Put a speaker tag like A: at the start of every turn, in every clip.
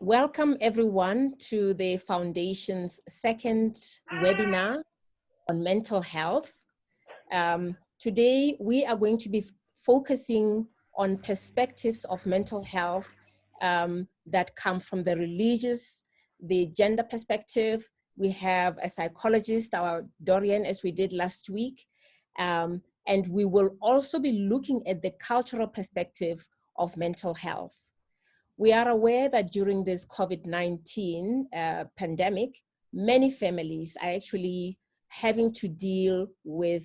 A: Welcome everyone to the Foundation's second webinar on mental health. Today we are going to be focusing on perspectives of mental health that come from the religious, the gender perspective. We have a psychologist, our Dorian, as we did last week. And we will also be looking at the cultural perspective of mental health. We are aware that during this COVID-19 pandemic, many families are actually having to deal with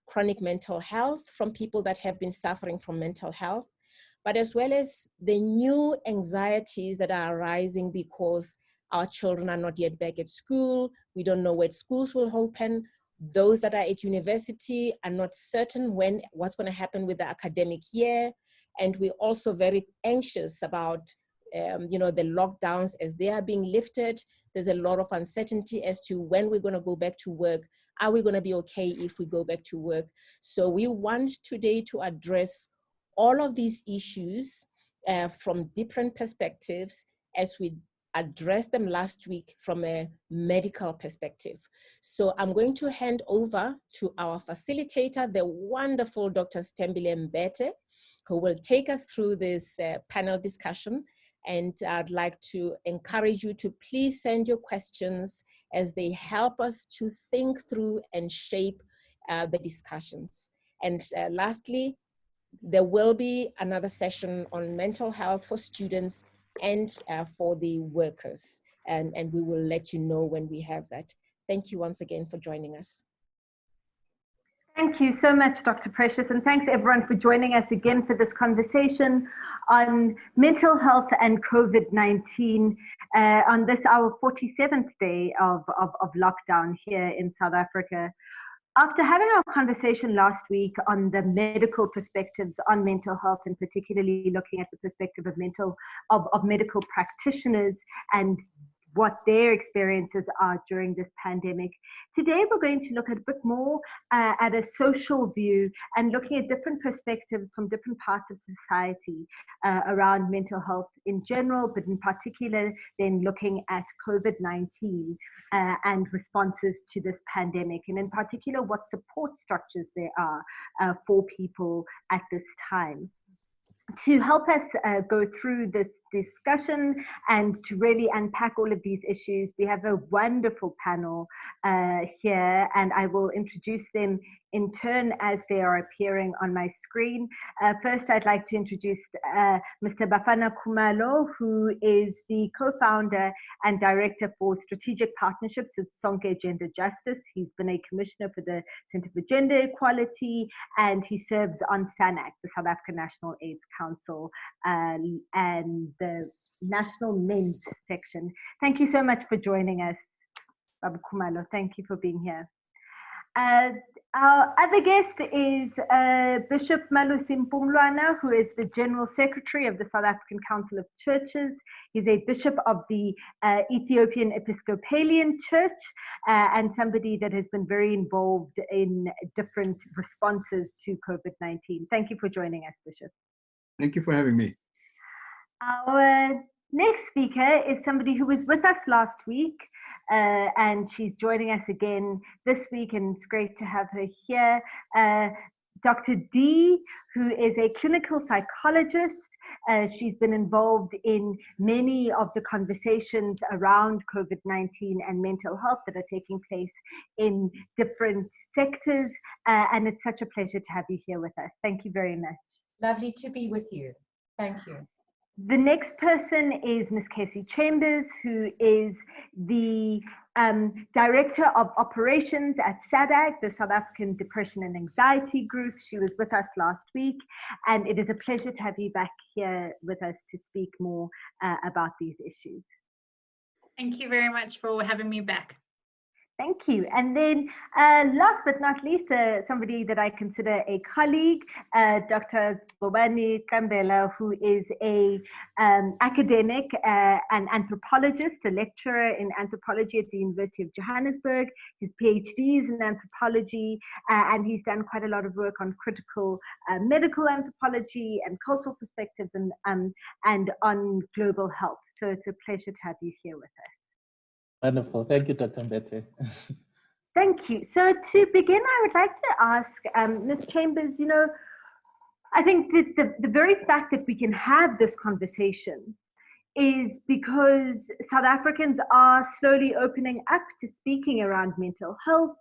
A: chronic mental health from people that have been suffering from mental health, but as well as the new anxieties that are arising because our children are not yet back at school. We don't know when schools will open. Those that are at university are not certain what's going to happen with the academic year. And we're also very anxious about, the lockdowns as they are being lifted. There's a lot of uncertainty as to when we're going to go back to work. Are we going to be okay if we go back to work? So we want today to address all of these issues from different perspectives as we addressed them last week from a medical perspective. So I'm going to hand over to our facilitator, the wonderful Dr. Stembile Mbete, who will take us through this panel discussion. And I'd like to encourage you to please send your questions as they help us to think through and shape the discussions. And lastly, there will be another session on mental health for students and for the workers. And we will let you know when we have that. Thank you once again for joining us.
B: Thank you so much, Dr. Precious, and thanks everyone for joining us again for this conversation on mental health and COVID-19 on this, our 47th day of lockdown here in South Africa. After having our conversation last week on the medical perspectives on mental health, and particularly looking at the perspective of medical practitioners and what their experiences are during this pandemic. Today, we're going to look at a bit more at a social view and looking at different perspectives from different parts of society around mental health in general, but in particular, then looking at COVID-19 and responses to this pandemic, and in particular, what support structures there are for people at this time. To help us go through this discussion and to really unpack all of these issues, we have a wonderful panel here, and I will introduce them in turn as they are appearing on my screen. First, I'd like to introduce Mr. Bafana Khumalo, who is the co-founder and director for strategic partnerships at Sonke Gender Justice. He's been a commissioner for the Center for Gender Equality, and he serves on SANAC, the South African National AIDS Council, and the National Men's Section. Thank you so much for joining us, Babu Khumalo. Thank you for being here. Our other guest is Bishop Malusi Mpumlwana, who is the General Secretary of the South African Council of Churches. He's a bishop of the Ethiopian Episcopalian Church and somebody that has been very involved in different responses to COVID-19. Thank you for joining us, Bishop.
C: Thank you for having me.
B: Our next speaker is somebody who was with us last week, and she's joining us again this week, and it's great to have her here. Dr. D, who is a clinical psychologist. She's been involved in many of the conversations around COVID-19 and mental health that are taking place in different sectors, and it's such a pleasure to have you here with us. Thank you very much.
D: Lovely to be with you. Thank you.
B: The next person is Ms. Casey Chambers, who is the Director of Operations at SADAG, the South African Depression and Anxiety Group. She was with us last week, and it is a pleasure to have you back here with us to speak more about these issues.
E: Thank you very much for having me back.
B: Thank you. And then last but not least, somebody that I consider a colleague, Dr. Bobani Kambela, who is a academic, an anthropologist, a lecturer in anthropology at the University of Johannesburg. His PhD is in anthropology, and he's done quite a lot of work on critical medical anthropology and cultural perspectives and on global health. So it's a pleasure to have you here with us.
F: Wonderful. Thank you, Dr. Mbete.
B: Thank you. So to begin, I would like to ask Ms. Chambers, I think that the very fact that we can have this conversation is because South Africans are slowly opening up to speaking around mental health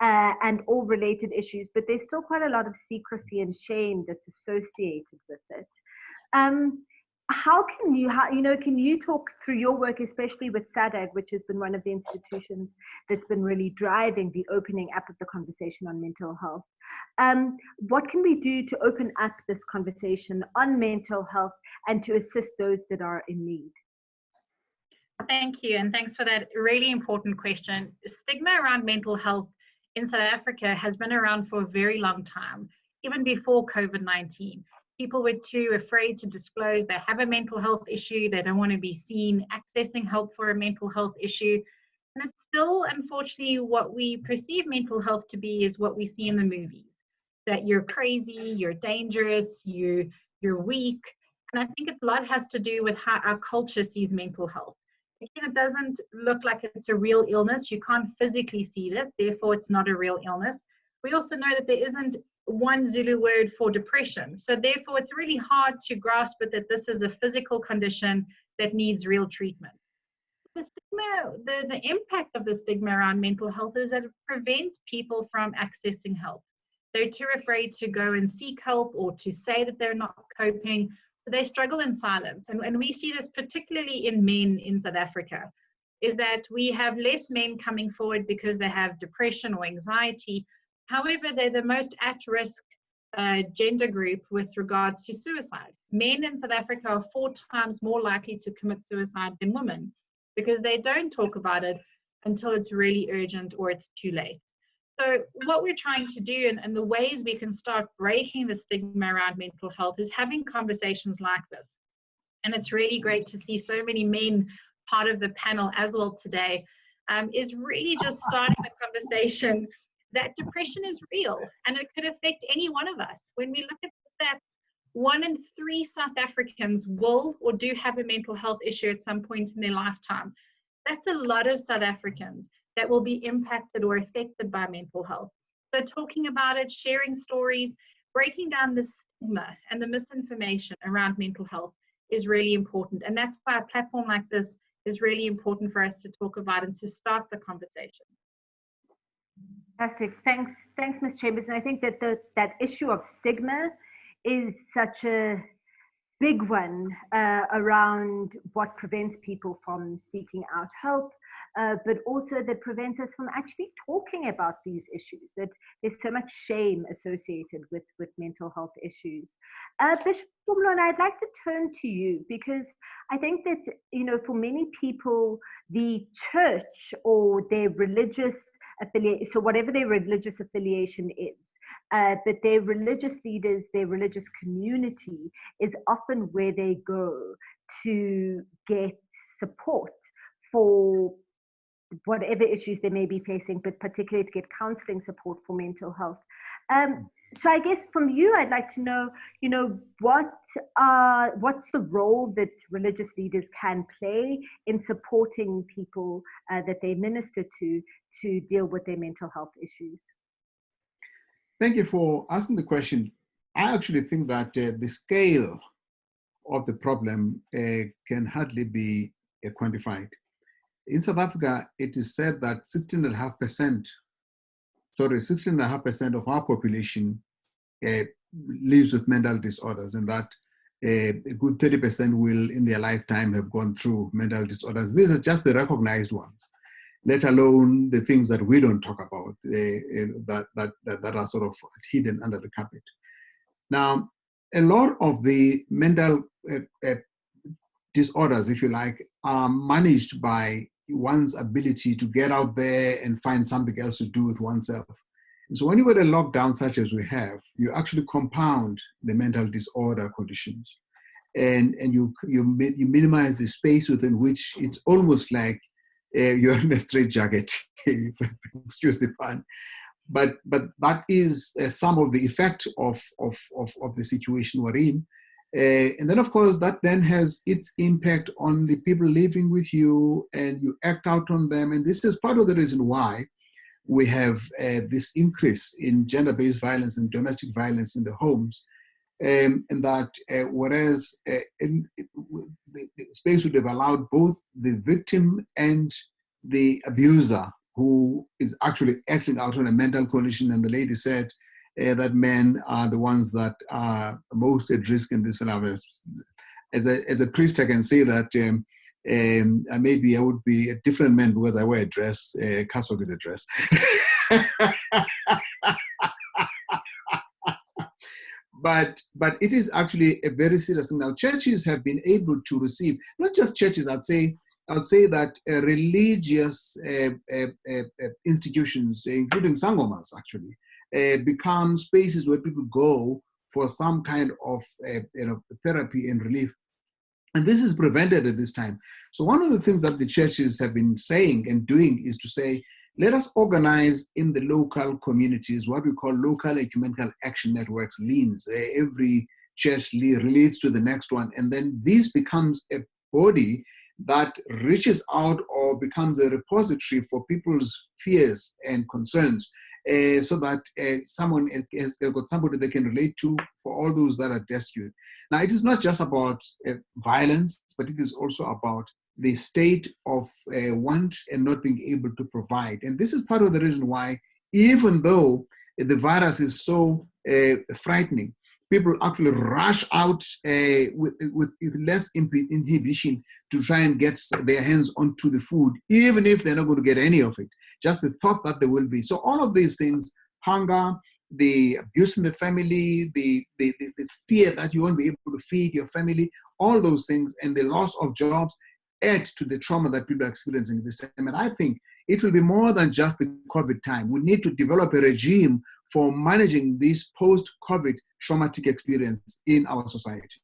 B: and all related issues, but there's still quite a lot of secrecy and shame that's associated with it. Can you talk through your work, especially with SADAG, which has been one of the institutions that's been really driving the opening up of the conversation on mental health? What can we do to open up this conversation on mental health and to assist those that are in need?
E: Thank you, and thanks for that really important question. Stigma around mental health in South Africa has been around for a very long time, even before COVID-19. People were too afraid to disclose they have a mental health issue, they don't want to be seen accessing help for a mental health issue. And it's still, unfortunately, what we perceive mental health to be is what we see in the movies, that you're crazy, you're dangerous, you're weak. And I think a lot has to do with how our culture sees mental health. Again, it doesn't look like it's a real illness. You can't physically see it, therefore it's not a real illness. We also know that there isn't one Zulu word for depression. So therefore it's really hard to grasp it that this is a physical condition that needs real treatment. The stigma, the impact of the stigma around mental health is that it prevents people from accessing help. They're too afraid to go and seek help or to say that they're not coping. So they struggle in silence. And we see this particularly in men in South Africa, is that we have less men coming forward because they have depression or anxiety. However, they're the most at-risk gender group with regards to suicide. Men in South Africa are 4 times more likely to commit suicide than women because they don't talk about it until it's really urgent or it's too late. So what we're trying to do and the ways we can start breaking the stigma around mental health is having conversations like this. And it's really great to see so many men part of the panel as well today, is really just starting the conversation that depression is real and it could affect any one of us. When we look at the stats, 1 in 3 South Africans will or do have a mental health issue at some point in their lifetime. That's a lot of South Africans that will be impacted or affected by mental health. So talking about it, sharing stories, breaking down the stigma and the misinformation around mental health is really important. And that's why a platform like this is really important for us to talk about and to start the conversation.
B: Fantastic. Thanks, Ms. Chambers. And I think that that issue of stigma is such a big one around what prevents people from seeking out help, but also that prevents us from actually talking about these issues, that there's so much shame associated with mental health issues. Bishop Mlona, I'd like to turn to you because I think that, for many people, the church or their religious affiliation, so whatever their religious affiliation is, but their religious leaders, their religious community is often where they go to get support for whatever issues they may be facing, but particularly to get counseling support for mental health. So I guess from you, I'd like to know, what's the role that religious leaders can play in supporting people that they minister to deal with their mental health issues?
C: Thank you for asking the question. I actually think that the scale of the problem can hardly be quantified. In South Africa, it is said that 16.5% of our population lives with mental disorders, and that a good 30% will in their lifetime have gone through mental disorders. These are just the recognized ones, let alone the things that we don't talk about, that are sort of hidden under the carpet. Now, a lot of the mental disorders, if you like, are managed by one's ability to get out there and find something else to do with oneself. And so when you get a lockdown such as we have, you actually compound the mental disorder conditions, and you minimize the space within which it's almost like you're in a straitjacket, excuse the pun. But that is some of the effect of the situation we're in. And then, of course, that then has its impact on the people living with you, and you act out on them. And this is part of the reason why we have this increase in gender-based violence and domestic violence in the homes. And that whereas the space would have allowed both the victim and the abuser, who is actually acting out on a mental condition, and the lady said that men are the ones that are most at risk in this phenomenon. As a priest, I can say that maybe I would be a different man because I wear a dress. Cassock is a dress. But it is actually a very serious thing. Now, churches have been able to receive, not just churches, I'd say that religious institutions, including sangomas, actually, become spaces where people go for some kind of therapy and relief. And this is prevented at this time. So one of the things that the churches have been saying and doing is to say, let us organize in the local communities what we call local ecumenical action networks, LEANs. Every church relates to the next one. And then this becomes a body that reaches out or becomes a repository for people's fears and concerns, so that someone has got somebody they can relate to for all those that are destitute. Now, it is not just about violence, but it is also about the state of want and not being able to provide. And this is part of the reason why, even though the virus is so frightening, people actually rush out with less inhibition to try and get their hands onto the food, even if they're not going to get any of it. Just the thought that there will be. So all of these things, hunger, the abuse in the family, the fear that you won't be able to feed your family, all those things, and the loss of jobs add to the trauma that people are experiencing this time. And I think it will be more than just the COVID time. We need to develop a regime for managing this post-COVID traumatic experience in our society.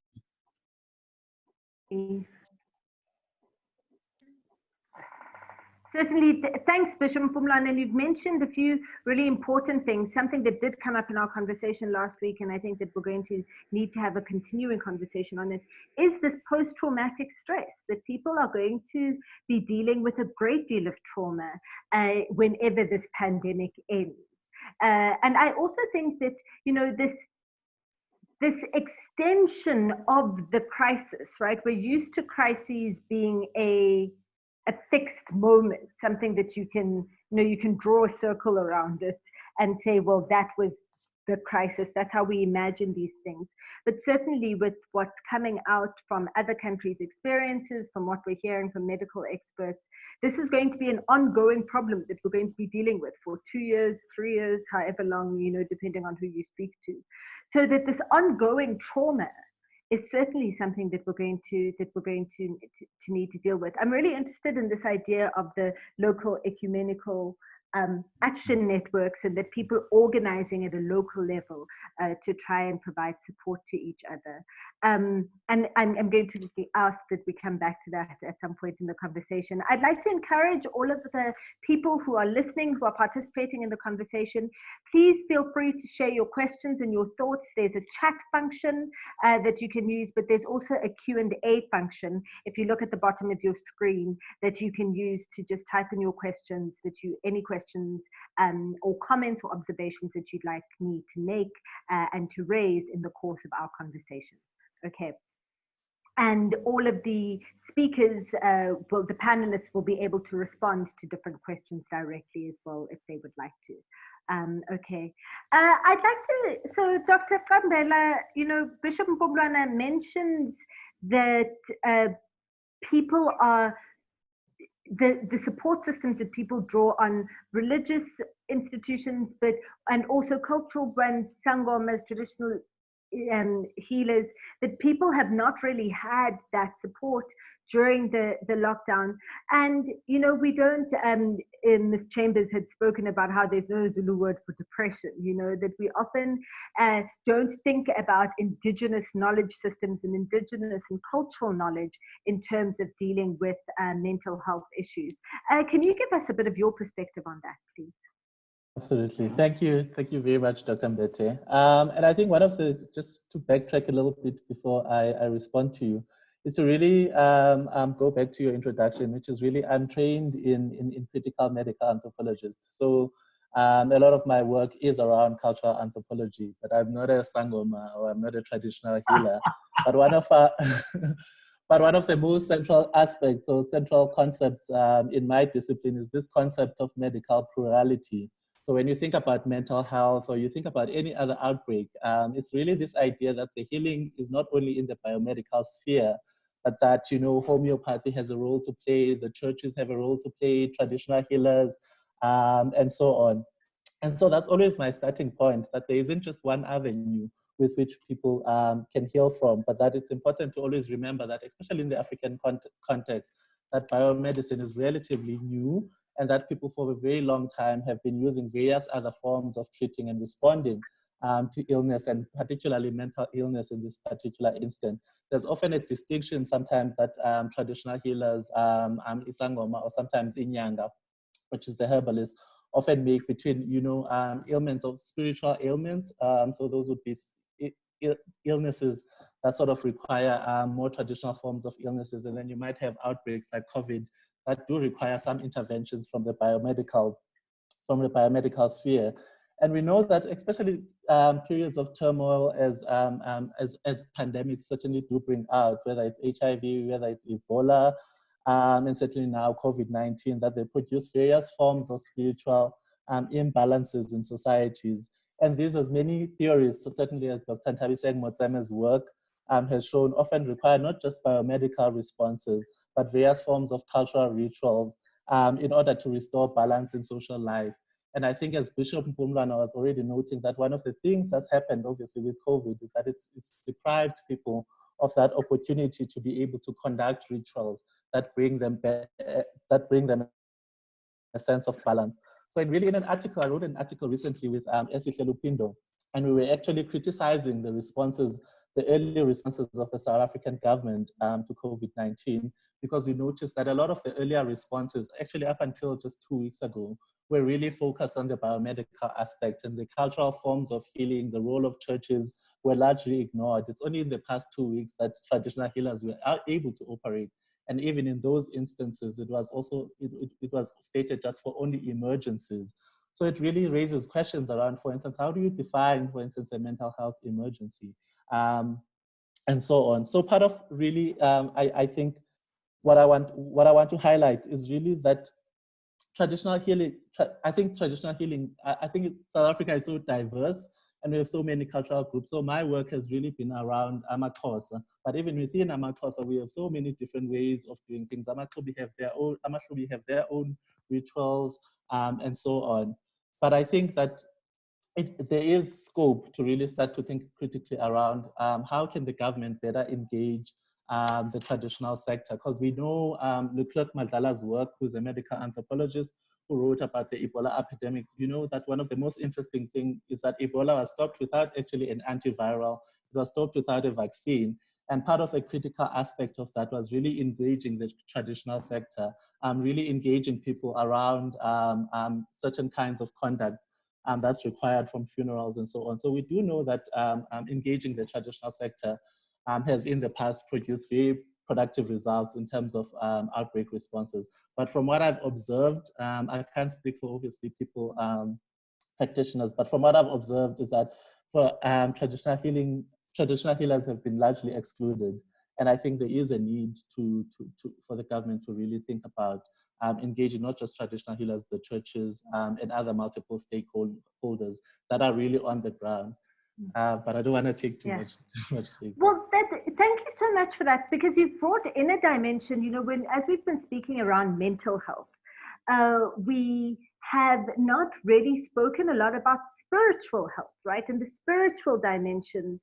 B: Certainly, thanks, Bishop Mpumlwana. And you've mentioned a few really important things, something that did come up in our conversation last week, and I think that we're going to need to have a continuing conversation on it, is this post-traumatic stress, that people are going to be dealing with a great deal of trauma whenever this pandemic ends. And I also think that, this extension of the crisis, right? We're used to crises being a fixed moment, something that you can draw a circle around it and say, well, that was the crisis. That's how we imagine these things. But certainly with what's coming out from other countries' experiences, from what we're hearing from medical experts, this is going to be an ongoing problem that we're going to be dealing with for 2 years, 3 years, however long, depending on who you speak to. So that this ongoing trauma is certainly something that we're going to need to deal with. I'm really interested in this idea of the local ecumenical action networks, and that people organizing at a local level to try and provide support to each other. And I'm going to ask that we come back to that at some point in the conversation. I'd like to encourage all of the people who are listening, who are participating in the conversation, please feel free to share your questions and your thoughts. There's a chat function that you can use, but there's also a Q&A function, if you look at the bottom of your screen, that you can use to just type in your questions, any questions or comments or observations that you'd like me to make and to raise in the course of our conversation. Okay. And all of the speakers, the panelists will be able to respond to different questions directly as well if they would like to. Okay. I'd like to, so Dr. Kambela, Bishop Mpumlwana mentions that people are, the support systems that people draw on religious institutions, and also cultural brands, sangomas, traditional healers, that people have not really had that support during the lockdown. And we don't, Ms. Chambers had spoken about how there's no Zulu word for depression, that we often don't think about indigenous knowledge systems and indigenous and cultural knowledge in terms of dealing with mental health issues. Can you give us a bit of your perspective on that, please?
F: Absolutely. Thank you. Thank you very much, Dr. Mbete. And I think one of the, just to backtrack a little bit before I respond to you, is to really go back to your introduction, which is really, I'm trained in critical medical anthropologist. So a lot of my work is around cultural anthropology, but I'm not a sangoma or I'm not a traditional healer. But one of our, but one of the most central aspects or central concepts in my discipline is this concept of medical plurality. So when you think about mental health or you think about any other outbreak, it's really this idea that the healing is not only in the biomedical sphere, but that, you know, homeopathy has a role to play, the churches have a role to play, traditional healers, and so on. And so that's always my starting point, that there isn't just one avenue with which people can heal from, but that it's important to always remember that, especially in the African context, that biomedicine is relatively new and that people for a very long time have been using various other forms of treating and responding to illness, and particularly mental illness in this particular instance. There's often a distinction sometimes that traditional healers, isangoma or sometimes inyanga, which is the herbalist, often make between, you know, ailments of spiritual ailments. So those would be illnesses that sort of require more traditional forms of illnesses. And then you might have outbreaks like COVID that do require some interventions from the biomedical sphere. And we know that especially periods of turmoil as pandemics certainly do bring out, whether it's HIV, whether it's Ebola, and certainly now COVID-19, that they produce various forms of spiritual imbalances in societies. And these, as many theories, so certainly as Dr. Ntabiseng Motseme's work has shown, often require not just biomedical responses, but various forms of cultural rituals in order to restore balance in social life. And I think, as Bishop Mpumlwana was already noting, that one of the things that's happened, obviously, with COVID is that it's deprived people of that opportunity to be able to conduct rituals that bring them a sense of balance. So in an article, I wrote an article recently with Esihle Lupindo, and we were actually criticizing the early responses of the South African government to COVID-19, because we noticed that a lot of the earlier responses, actually up until just 2 weeks ago, were really focused on the biomedical aspect, and the cultural forms of healing, the role of churches were largely ignored. It's only in the past 2 weeks that traditional healers were able to operate. And even in those instances, it was also, it was stated just for only emergencies. So it really raises questions around, for instance, how do you define, for instance, a mental health emergency? And so on. So part of really, I think what I want to highlight is really that traditional healing, I think South Africa is so diverse and we have so many cultural groups. So my work has really been around amaXhosa, but even within amaXhosa, we have so many different ways of doing things. amaXhosa have their own rituals and so on. But I think that there is scope to really start to think critically around how can the government better engage the traditional sector, because we know Leclerc Madlala's work, who's a medical anthropologist who wrote about the Ebola epidemic. You know that one of the most interesting things is that Ebola was stopped without actually an antiviral. It was stopped without a vaccine. And part of the critical aspect of that was really engaging the traditional sector, really engaging people around certain kinds of conduct that's required from funerals and so on. So we do know that engaging the traditional sector has in the past produced very productive results in terms of outbreak responses. But from what I've observed, I can't speak for obviously people, practitioners, but from what I've observed is that for traditional healers have been largely excluded. And I think there is a need for the government to really think about engaging not just traditional healers, the churches and other multiple stakeholders that are really on the ground. But I don't want to take too much space.
B: Well, thank you so much for that, because you've brought in a dimension, you know, as we've been speaking around mental health, we have not really spoken a lot about spiritual health, right? And the spiritual dimensions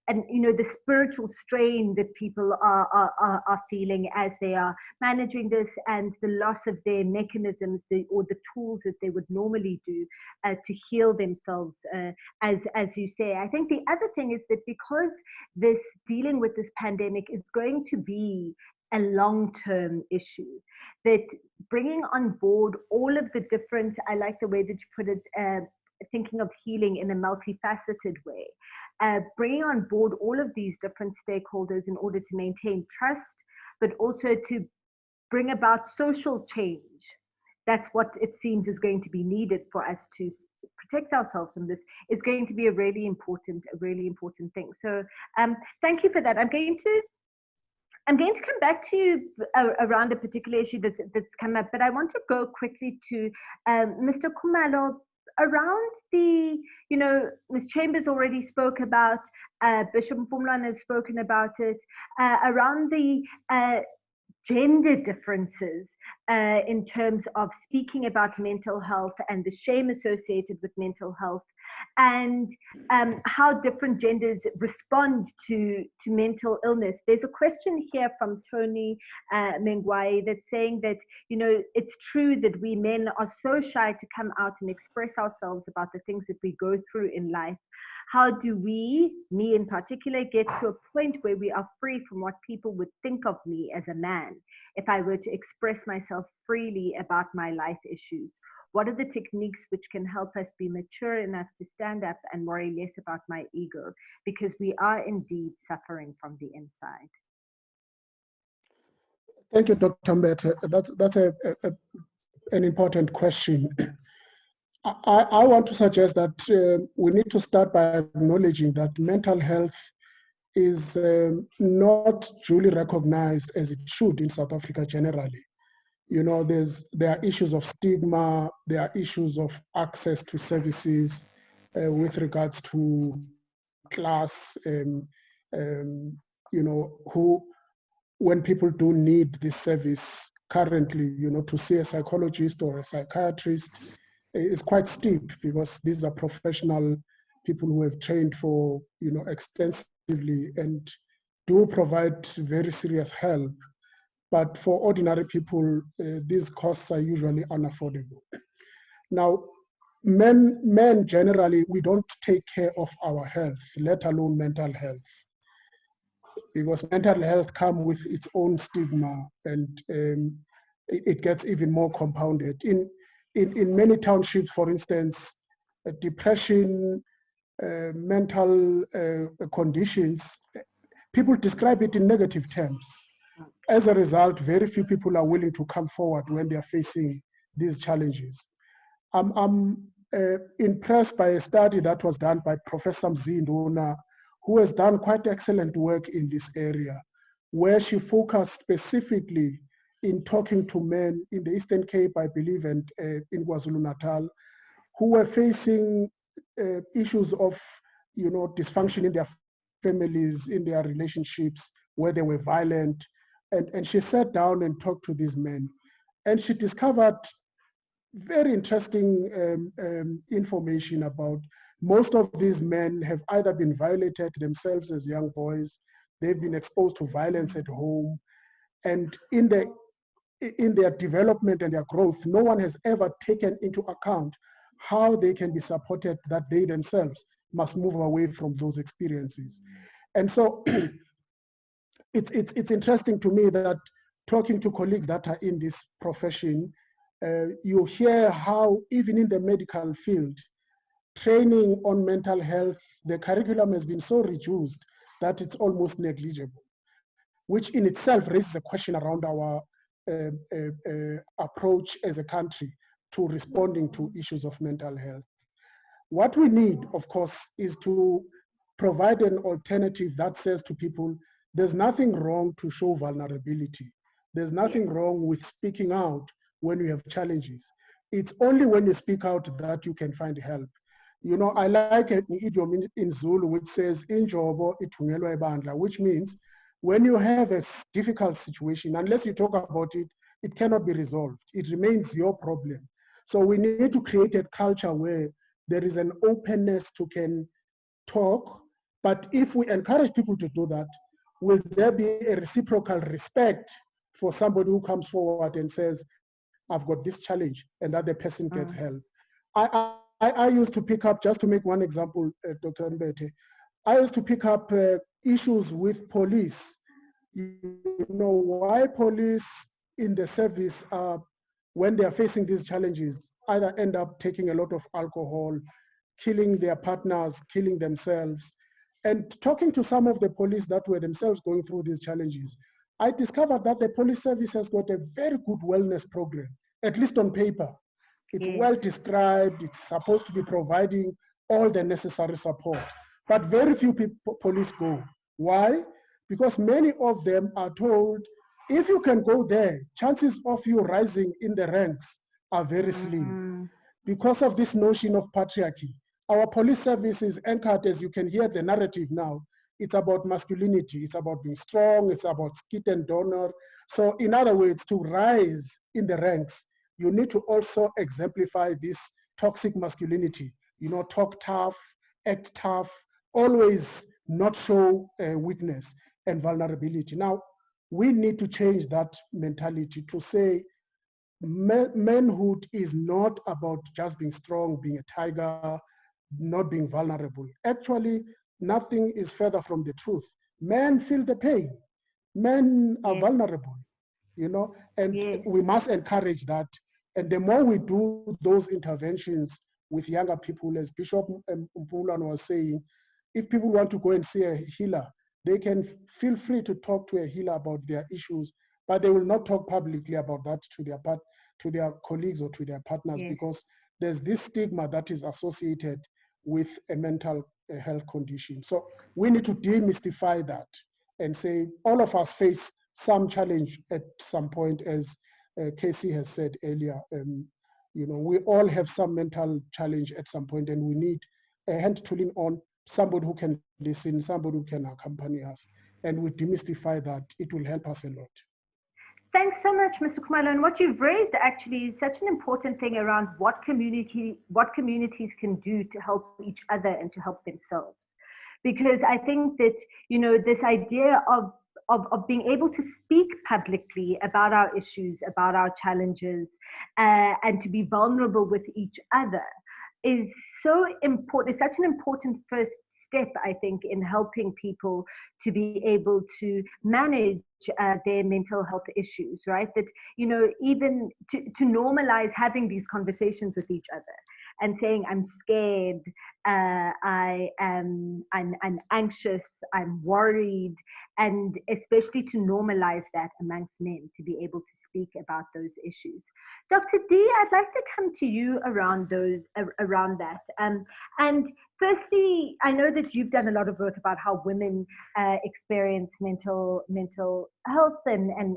B: and you know, the spiritual strain that people are feeling as they are managing this, and the loss of their mechanisms or the tools that they would normally do to heal themselves, as you say. I think the other thing is that because dealing with this pandemic is going to be a long-term issue. That bringing on board all of the different, I like the way that you put it, thinking of healing in a multifaceted way, bringing on board all of these different stakeholders in order to maintain trust, but also to bring about social change. That's what it seems is going to be needed for us to protect ourselves from this. Is going to be a really important thing. So thank you for that. I'm going to come back to you around a particular issue that's come up, but I want to go quickly to Mr. Khumalo around the, Ms. Chambers already spoke about, Bishop Mpumlwana has spoken about it, around the gender differences in terms of speaking about mental health and the shame associated with mental health, and how different genders respond to mental illness. There's a question here from Tony Mengwai that's saying that, it's true that we men are so shy to come out and express ourselves about the things that we go through in life. How do we, me in particular, get to a point where we are free from what people would think of me as a man if I were to express myself freely about my life issues? What are the techniques which can help us be mature enough to stand up and worry less about my ego? Because we are indeed suffering from the inside.
G: Thank you, Dr. Mbete. That's an important question. I want to suggest that we need to start by acknowledging that mental health is not duly recognized as it should in South Africa generally. There are issues of stigma, there are issues of access to services with regards to class, when people do need this service currently, to see a psychologist or a psychiatrist is quite steep, because these are professional people who have trained for, extensively and do provide very serious help. But for ordinary people, these costs are usually unaffordable. Now, men generally, we don't take care of our health, let alone mental health, because mental health comes with its own stigma, and it gets even more compounded. In many townships, for instance, depression, mental conditions, people describe it in negative terms. As a result, very few people are willing to come forward when they are facing these challenges. I'm impressed by a study that was done by Professor Mzinduna, who has done quite excellent work in this area, where she focused specifically in talking to men in the Eastern Cape, I believe, and in KwaZulu-Natal, who were facing issues of, dysfunction in their families, in their relationships, where they were violent. And she sat down and talked to these men. And she discovered very interesting information about most of these men have either been violated themselves as young boys, they've been exposed to violence at home, and in their development and their growth, no one has ever taken into account how they can be supported, that they themselves must move away from those experiences. And so it's interesting to me that talking to colleagues that are in this profession, you hear how even in the medical field, training on mental health, the curriculum has been so reduced that it's almost negligible, which in itself raises a question around our approach as a country to responding to issues of mental health. What we need, of course, is to provide an alternative that says to people, there's nothing wrong to show vulnerability. There's nothing wrong with speaking out when you have challenges. It's only when you speak out that you can find help. I like an idiom in Zulu which says, "Injobo ithungelwa ebandla," which means when you have a difficult situation, unless you talk about it, it cannot be resolved. It remains your problem. So we need to create a culture where there is an openness to can talk, but if we encourage people to do that, will there be a reciprocal respect for somebody who comes forward and says, I've got this challenge, and that the person gets help? I used to pick up, just to make one example, Dr. Mbete, I used to pick up issues with police you know, why police in the service are, when they are facing these challenges, either end up taking a lot of alcohol, killing their partners, killing themselves. And talking to some of the police that were themselves going through these challenges, I discovered that the police service has got a very good wellness program, at least on paper. It's well described, it's supposed to be providing all the necessary support. But very few people, police go. Why? Because many of them are told, if you can go there, chances of you rising in the ranks are very slim. Because of this notion of patriarchy, our police service is anchored, as you can hear the narrative now, it's about masculinity, it's about being strong, it's about skit and donor. So in other words, to rise in the ranks, you need to also exemplify this toxic masculinity. You know, talk tough, act tough, always not show weakness and vulnerability. Now, we need to change that mentality to say manhood is not about just being strong, being a tiger, not being vulnerable. Actually, nothing is further from the truth. Men feel the pain. Men are vulnerable, you know, and we must encourage that. And the more we do those interventions with younger people, as Bishop Mpulan was saying, if people want to go and see a healer, they can feel free to talk to a healer about their issues, but they will not talk publicly about that to their colleagues or to their partners, because there's this stigma that is associated with a mental health condition. So we need to demystify that and say all of us face some challenge at some point, as Casey has said earlier. You know, we all have some mental challenge at some point, and we need a hand to lean on, somebody who can listen, somebody who can accompany us. And we demystify that, it will help us a lot.
B: Thanks so much, Mr. Khumalo. And what you've raised actually is such an important thing around what communities can do to help each other and to help themselves. Because I think that, you know, this idea of being able to speak publicly about our issues, about our challenges, and to be vulnerable with each other is so important. It's such an important first step, I think, in helping people to be able to manage their mental health issues, right? That, you know, even to normalize having these conversations with each other and saying, I'm scared, I'm anxious, I'm worried, and especially to normalize that amongst men, to be able to speak about those issues. Dr. D, I'd like to come to you around that. And firstly, I know that you've done a lot of work about how women experience mental health and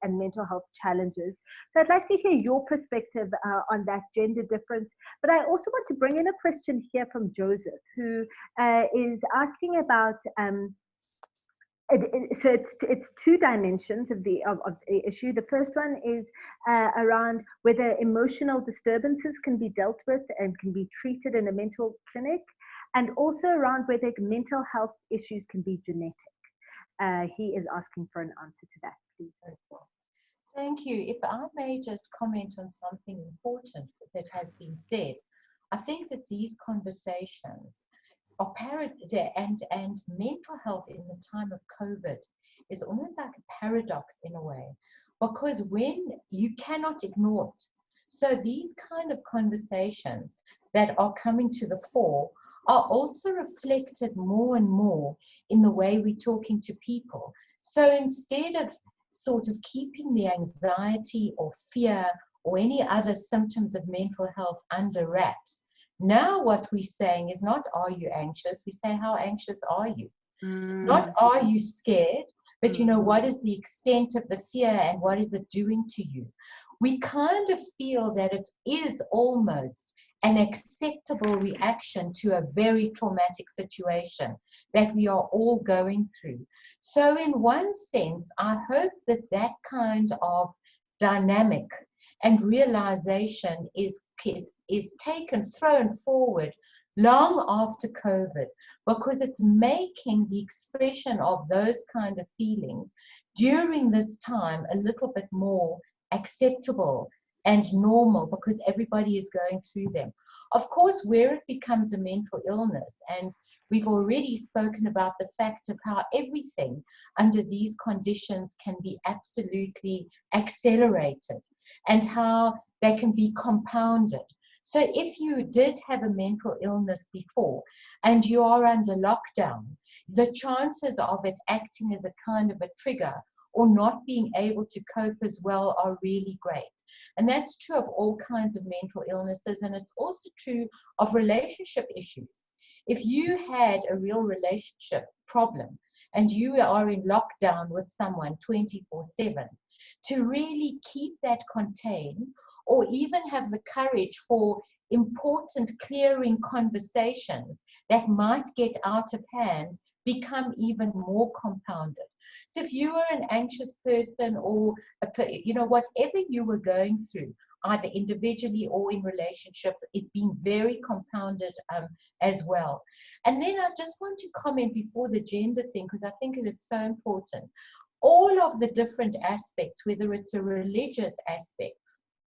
B: mental health challenges. So I'd like to hear your perspective on that gender difference. But I also want to bring in a question here from Joseph, who is asking about. So it's two dimensions of the issue. The first one is around whether emotional disturbances can be dealt with and can be treated in a mental clinic, and also around whether mental health issues can be genetic. He is asking for an answer to that, please.
D: Thank you. If I may just comment on something important that has been said, I think that these conversations are and mental health in the time of COVID is almost like a paradox in a way, because when you cannot ignore it. So these kind of conversations that are coming to the fore are also reflected more and more in the way we're talking to people. So instead of sort of keeping the anxiety or fear or any other symptoms of mental health under wraps, now what we're saying is not, are you anxious? We say, how anxious are you? Not, are you scared? But, you know, what is the extent of the fear and what is it doing to you? We kind of feel that it is almost an acceptable reaction to a very traumatic situation that we are all going through. So in one sense, I hope that that kind of dynamic and realization is thrown forward long after COVID, because it's making the expression of those kind of feelings during this time a little bit more acceptable and normal, because everybody is going through them. Of course, where it becomes a mental illness, and we've already spoken about the fact of how everything under these conditions can be absolutely accelerated and how they can be compounded. So if you did have a mental illness before and you are under lockdown, the chances of it acting as a kind of a trigger or not being able to cope as well are really great. And that's true of all kinds of mental illnesses, and it's also true of relationship issues. If you had a real relationship problem and you are in lockdown with someone 24/7, to really keep that contained, or even have the courage for important clearing conversations that might get out of hand, become even more compounded. So if you were an anxious person, or whatever you were going through, either individually or in relationship, is being very compounded as well. And then I just want to comment before the gender thing, because I think it is so important. All of the different aspects, whether it's a religious aspect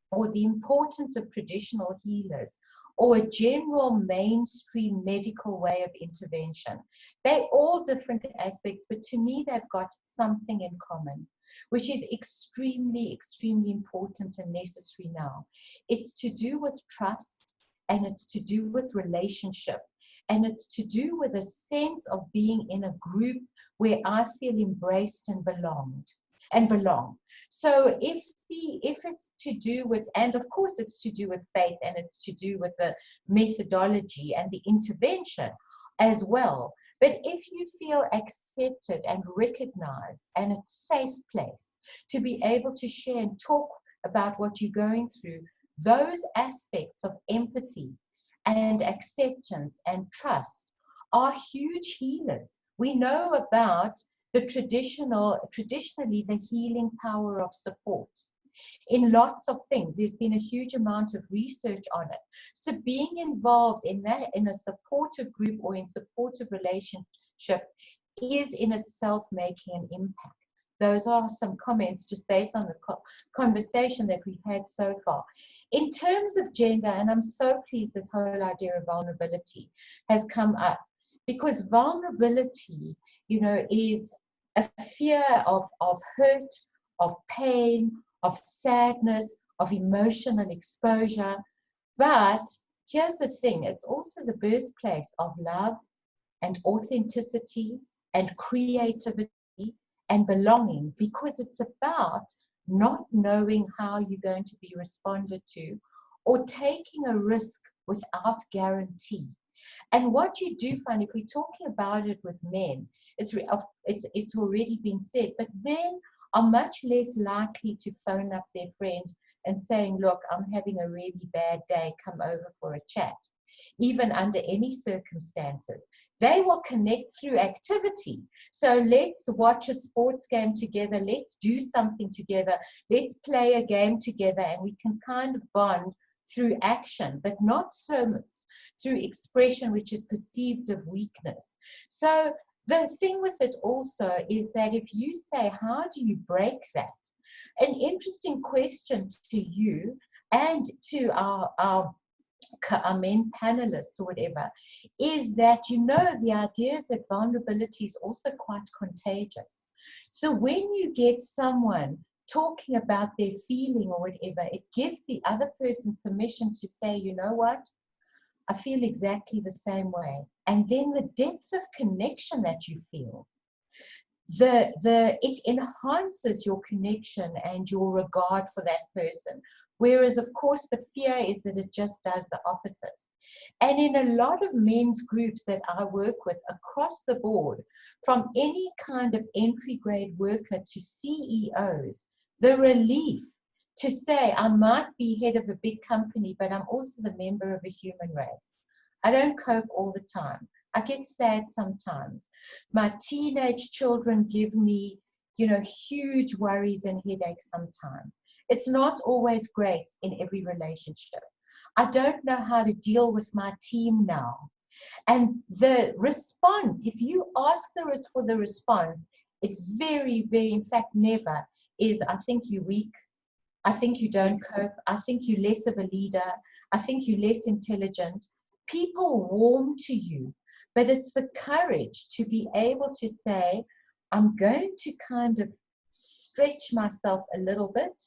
D: or the importance of traditional healers, or a general mainstream medical way of intervention. They're all different aspects, but to me, they've got something in common, which is extremely, extremely important and necessary now. It's to do with trust, and it's to do with relationship, and it's to do with a sense of being in a group where I feel embraced and belong. So if it's to do with, and of course it's to do with faith, and it's to do with the methodology and the intervention as well. But if you feel accepted and recognized, and it's a safe place to be able to share and talk about what you're going through, those aspects of empathy and acceptance and trust are huge healers. We know about the traditionally the healing power of support in lots of things. There's been a huge amount of research on it. So being involved in that, in a supportive group or in supportive relationship, is in itself making an impact. Those are some comments just based on the conversation that we've had so far. In terms of gender, and I'm so pleased this whole idea of vulnerability has come up, because vulnerability, is a fear of hurt, of pain, of sadness, of emotional exposure. But here's the thing, it's also the birthplace of love and authenticity and creativity and belonging, because it's about not knowing how you're going to be responded to, or taking a risk without guarantee. And what you do find, if we're talking about it with men, it's already been said, but men are much less likely to phone up their friend and saying, look, I'm having a really bad day, come over for a chat, even under any circumstances. They will connect through activity. So let's watch a sports game together, let's do something together, let's play a game together, and we can kind of bond through action, but not so much through expression, which is perceived of weakness. So the thing with it also is that if you say, how do you break that? An interesting question to you and to our men panelists or whatever, is that, the idea is that vulnerability is also quite contagious. So when you get someone talking about their feeling or whatever, it gives the other person permission to say, you know what? I feel exactly the same way. And then the depth of connection that you feel, it enhances your connection and your regard for that person. Whereas, of course, the fear is that it just does the opposite. And in a lot of men's groups that I work with across the board, from any kind of entry grade worker to CEOs, the relief to say, I might be head of a big company, but I'm also the member of a human race. I don't cope all the time. I get sad sometimes. My teenage children give me, huge worries and headaches sometimes. It's not always great in every relationship. I don't know how to deal with my team now. And the response, if you ask for the response, it's very, very, in fact, never is, I think you're weak. I think you don't cope. I think you're less of a leader. I think you're less intelligent. People warm to you, but it's the courage to be able to say, I'm going to kind of stretch myself a little bit.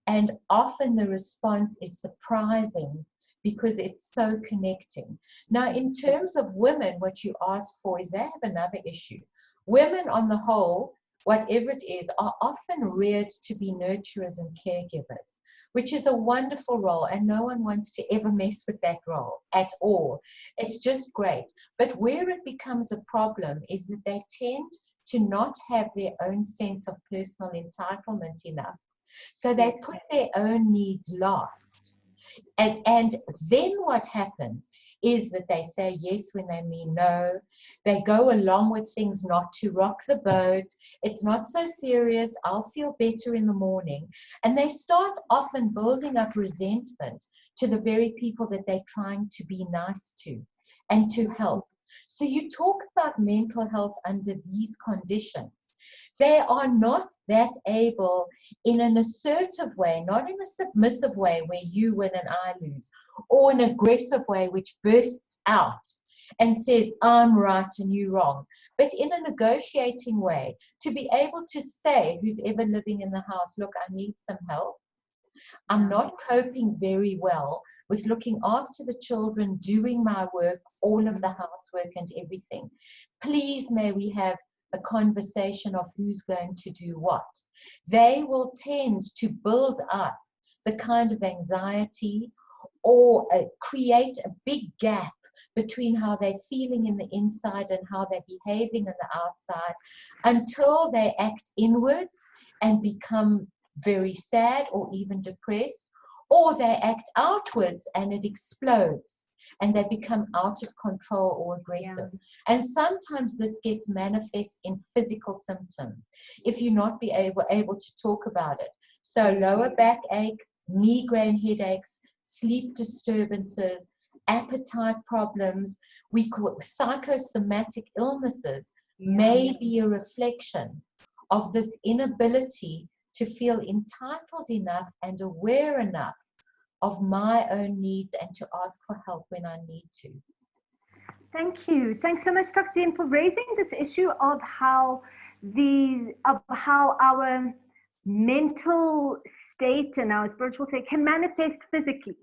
D: And often the response is surprising because it's so connecting. Now, in terms of women, what you asked for is they have another issue. Women on the whole, whatever it is, are often reared to be nurturers and caregivers, which is a wonderful role, and no one wants to ever mess with that role at all. It's just great. But where it becomes a problem is that they tend to not have their own sense of personal entitlement enough. So they put their own needs last. And then what happens is that they say yes when they mean no. They go along with things not to rock the boat. It's not so serious. I'll feel better in the morning. And they start often building up resentment to the very people that they're trying to be nice to and to help. So you talk about mental health under these conditions. They are not that able in an assertive way, not in a submissive way where you win and I lose, or an aggressive way which bursts out and says, I'm right and you wrong, but in a negotiating way to be able to say, who's ever living in the house, look, I need some help. I'm not coping very well with looking after the children, doing my work, all of the housework and everything. Please, may we have a conversation of who's going to do what. They will tend to build up the kind of anxiety or create a big gap between how they're feeling in the inside and how they're behaving in the outside until they act inwards and become very sad or even depressed, or they act outwards and it explodes and they become out of control or aggressive. Yeah. And sometimes this gets manifest in physical symptoms if you're not able to talk about it. So lower backache, migraine headaches, sleep disturbances, appetite problems, we call psychosomatic illnesses, may be a reflection of this inability to feel entitled enough and aware enough of my own needs and to ask for help when I need to.
B: Thank you. Thanks so much, Dr. Zin, for raising this issue of how our mental state and our spiritual state can manifest physically.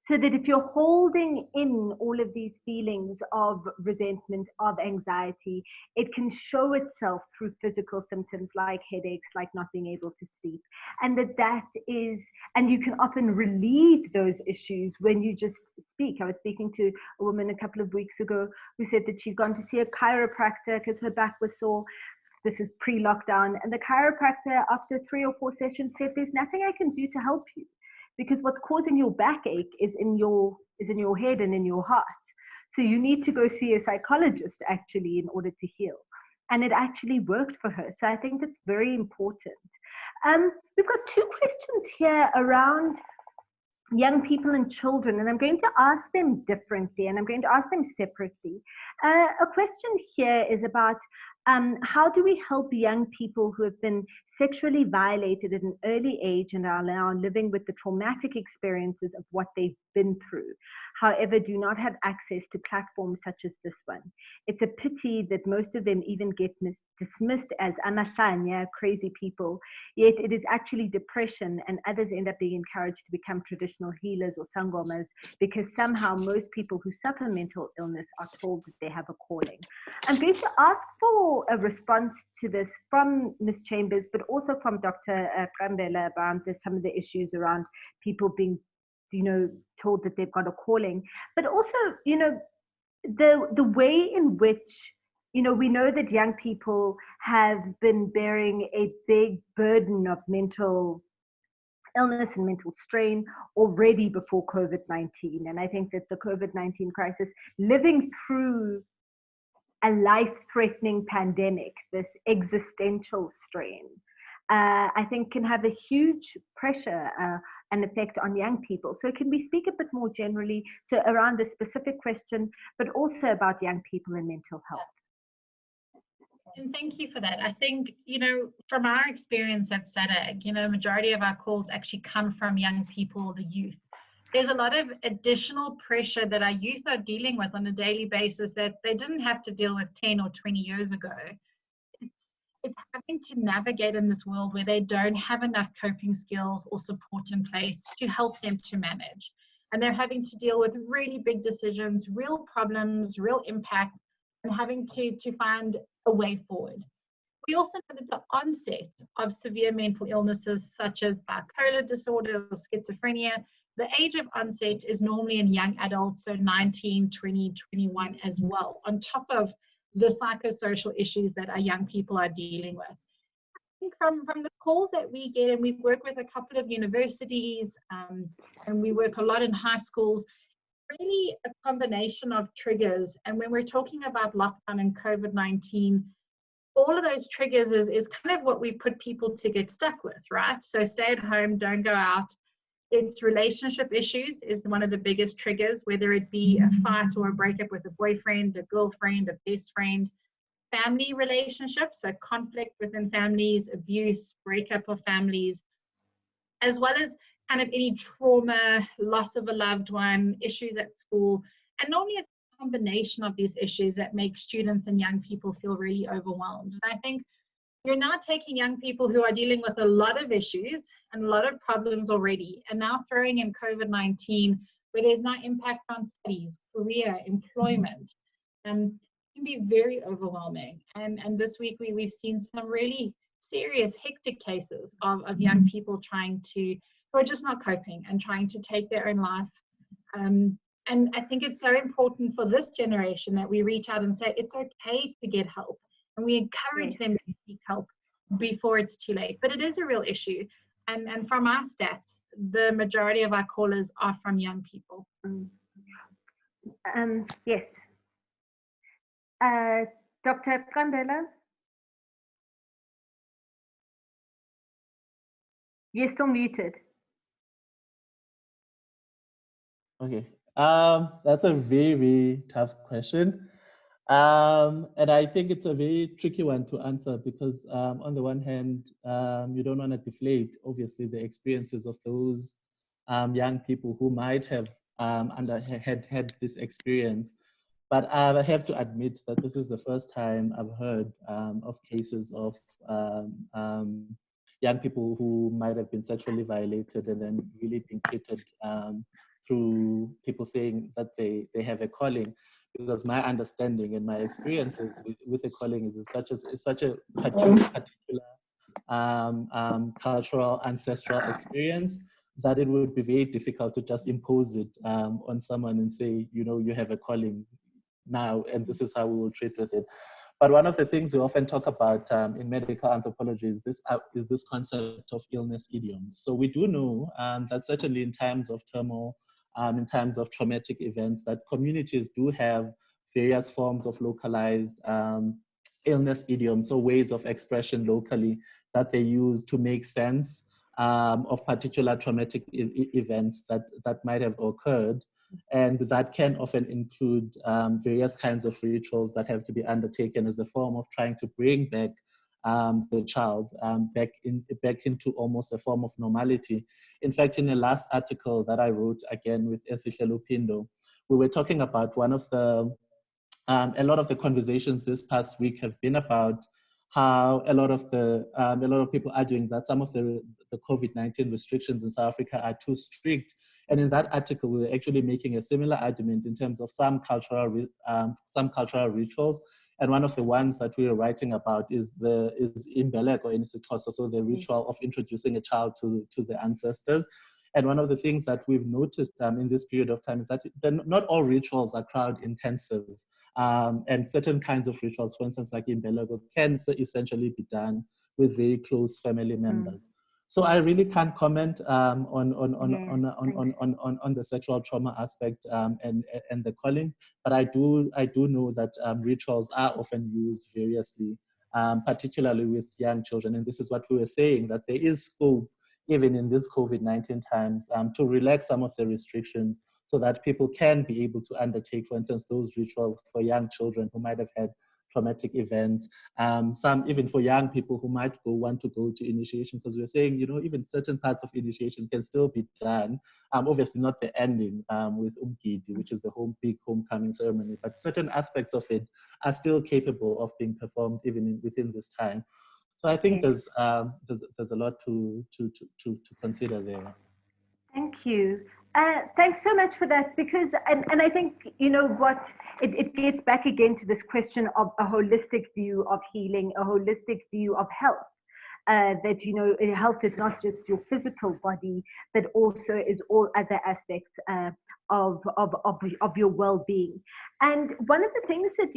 B: So that if you're holding in all of these feelings of resentment, of anxiety, it can show itself through physical symptoms like headaches, like not being able to sleep. And and you can often relieve those issues when you just speak. I was speaking to a woman a couple of weeks ago who said that she'd gone to see a chiropractor because her back was sore. This is pre-lockdown. And the chiropractor, after 3 or 4 sessions, said, there's nothing I can do to help you, because what's causing your backache is in your head and in your heart. So you need to go see a psychologist actually in order to heal. And it actually worked for her. So I think it's very important. We've got 2 questions here around young people and children, and I'm going to ask them differently and I'm going to ask them separately. A question here is about how do we help young people who have been sexually violated at an early age and are now living with the traumatic experiences of what they've been through, however, do not have access to platforms such as this one? It's a pity that most of them even get dismissed as amashanya, crazy people, yet it is actually depression, and others end up being encouraged to become traditional healers or sangomas because somehow most people who suffer mental illness are told that they have a calling. I'm going to ask for a response to this from Ms. Chambers, but also from Dr. Prambela about some of the issues around people being, told that they've got a calling, but also, the way in which, we know that young people have been bearing a big burden of mental illness and mental strain already before COVID-19. And I think that the COVID-19 crisis, living through a life-threatening pandemic, this existential strain, I think can have a huge pressure and effect on young people. So can we speak a bit more generally around this specific question, but also about young people and mental health?
E: And thank you for that. I think, from our experience at SADAG, majority of our calls actually come from young people, the youth. there's a lot of additional pressure that our youth are dealing with on a daily basis that they didn't have to deal with 10 or 20 years ago. It's having to navigate in this world where they don't have enough coping skills or support in place to help them to manage. And they're having to deal with really big decisions, real problems, real impact, and having to find a way forward. We also know that the onset of severe mental illnesses such as bipolar disorder or schizophrenia, the age of onset is normally in young adults, so 19, 20, 21 as well, on top of the psychosocial issues that our young people are dealing with. I think from the calls that we get, and we've worked with a couple of universities, and we work a lot in high schools, really a combination of triggers. And when we're talking about lockdown and COVID-19, all of those triggers is kind of what we put people to get stuck with, right? So stay at home, don't go out. It's relationship issues is one of the biggest triggers, whether it be a fight or a breakup with a boyfriend, a girlfriend, a best friend. Family relationships, so conflict within families, abuse, breakup of families, as well as kind of any trauma, loss of a loved one, issues at school, and normally it's a combination of these issues that make students and young people feel really overwhelmed. And I think you're now taking young people who are dealing with a lot of issues and a lot of problems already, and now throwing in COVID-19, where there's now impact on studies, career, employment, and can be very overwhelming. And this week we've seen some really serious, hectic cases of young people who are just not coping and trying to take their own life. And I think it's so important for this generation that we reach out and say it's okay to get help. And we encourage them to seek help before it's too late. But it is a real issue. And from our stats, the majority of our callers are from young people.
B: Yes. Dr. Prambela? You're still muted.
F: Okay, that's a very, very tough question. And I think it's a very tricky one to answer because on the one hand, you don't want to deflate, obviously, the experiences of those young people who might have had this experience. But I have to admit that this is the first time I've heard of cases of young people who might have been sexually violated and then really being treated through people saying that they have a calling. Because my understanding and my experiences with a calling is such a particular cultural, ancestral experience that it would be very difficult to just impose it on someone and say, you know, you have a calling now, and this is how we will treat with it. But one of the things we often talk about in medical anthropology is this concept of illness idioms. So we do know that certainly in times of turmoil, in times of traumatic events, that communities do have various forms of localized illness idioms, so ways of expression locally that they use to make sense of particular traumatic events that might have occurred. And that can often include various kinds of rituals that have to be undertaken as a form of trying to bring back the child back into almost a form of normality. In fact, in the last article that I wrote, again with Esihle Lupindo, we were talking about one of the, a lot of the conversations this past week have been about how a lot of people arguing that some of the COVID-19 restrictions in South Africa are too strict. And in that article, we were actually making a similar argument in terms of some cultural rituals. And one of the ones that we were writing about is Imbeleko in isiXhosa, so the ritual of introducing a child to the ancestors. And one of the things that we've noticed in this period of time is that not all rituals are crowd intensive. And certain kinds of rituals, for instance, like Imbeleko, can essentially be done with very close family members. So I really can't comment on the sexual trauma aspect and the calling, but I do know that rituals are often used variously, particularly with young children. And this is what we were saying, that there is scope, even in this COVID-19 times, to relax some of the restrictions so that people can be able to undertake, for instance, those rituals for young children who might have had traumatic events. Some even for young people who might want to go to initiation, because we're saying, even certain parts of initiation can still be done. Obviously not the ending with Umgidi, which is the big homecoming ceremony, but certain aspects of it are still capable of being performed even within this time. So I think there's a lot to consider there.
B: Thank you. Thanks so much for that, because, and I think, what, it gets back again to this question of a holistic view of healing, a holistic view of health. That, health is not just your physical body, but also is all other aspects of your well-being. And one of the things that,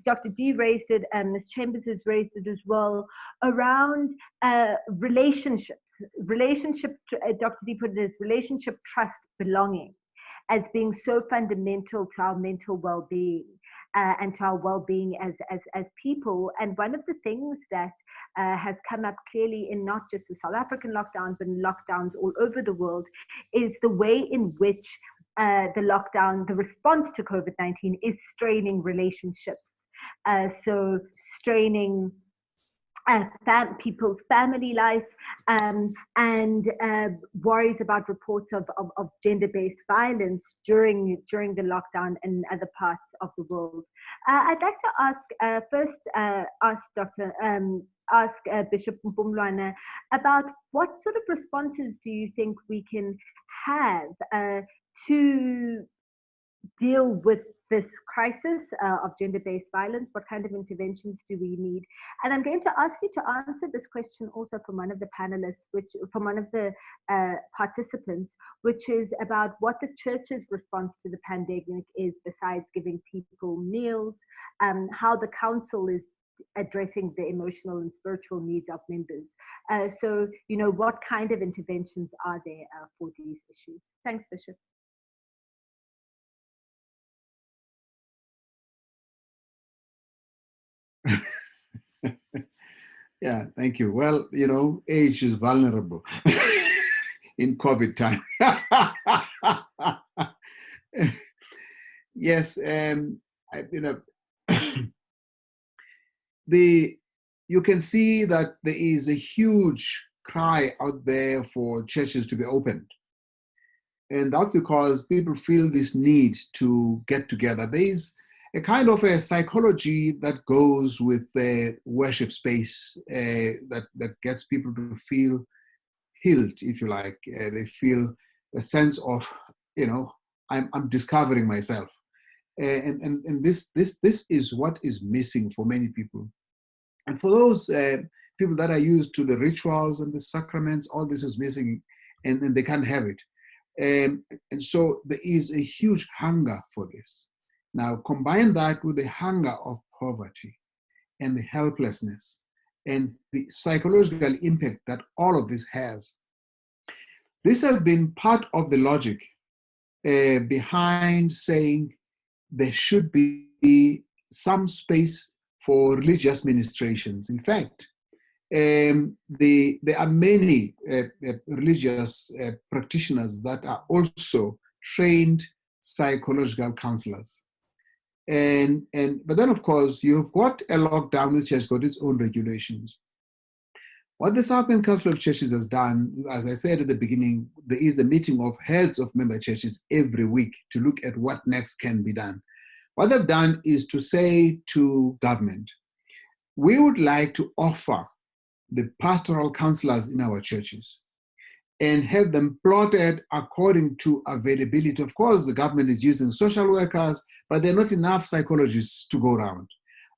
B: Dr. D raised it, and Ms. Chambers has raised it as well, around relationships. Dr. D put it as relationship, trust, belonging, as being so fundamental to our mental well-being and to our well-being as people. And one of the things that has come up clearly in not just the South African lockdowns, but in lockdowns all over the world, is the way in which the response to COVID-19 is straining relationships. So straining people's family life, and worries about reports of gender-based violence during the lockdown in other parts of the world. I'd like to ask Bishop Mpumlwana about what sort of responses do you think we can have to deal with this crisis of gender-based violence? What kind of interventions do we need? And I'm going to ask you to answer this question also from one of the panelists, from one of the participants, which is about what the church's response to the pandemic is, besides giving people meals, how the council is addressing the emotional and spiritual needs of members. So, what kind of interventions are there for these issues? Thanks, Bishop.
C: Yeah, thank you. Well, age is vulnerable in COVID time. Yes, you can see that there is a huge cry out there for churches to be opened. And that's because people feel this need to get together. There is a kind of a psychology that goes with the worship space that gets people to feel healed, if you like. They feel a sense of, I'm discovering myself. And this is what is missing for many people. And for those people that are used to the rituals and the sacraments, all this is missing, and they can't have it. And so there is a huge hunger for this. Now, combine that with the hunger of poverty and the helplessness and the psychological impact that all of this has. This has been part of the logic behind saying there should be some space for religious ministrations. In fact, there are many religious practitioners that are also trained psychological counselors. But then, of course, you've got a lockdown which has got its own regulations. What the South African Council of Churches has done, as I said at the beginning, there is a meeting of heads of member churches every week to look at what next can be done. What they've done is to say to government, we would like to offer the pastoral counselors in our churches and have them plotted according to availability. Of course, the government is using social workers, but there are not enough psychologists to go around.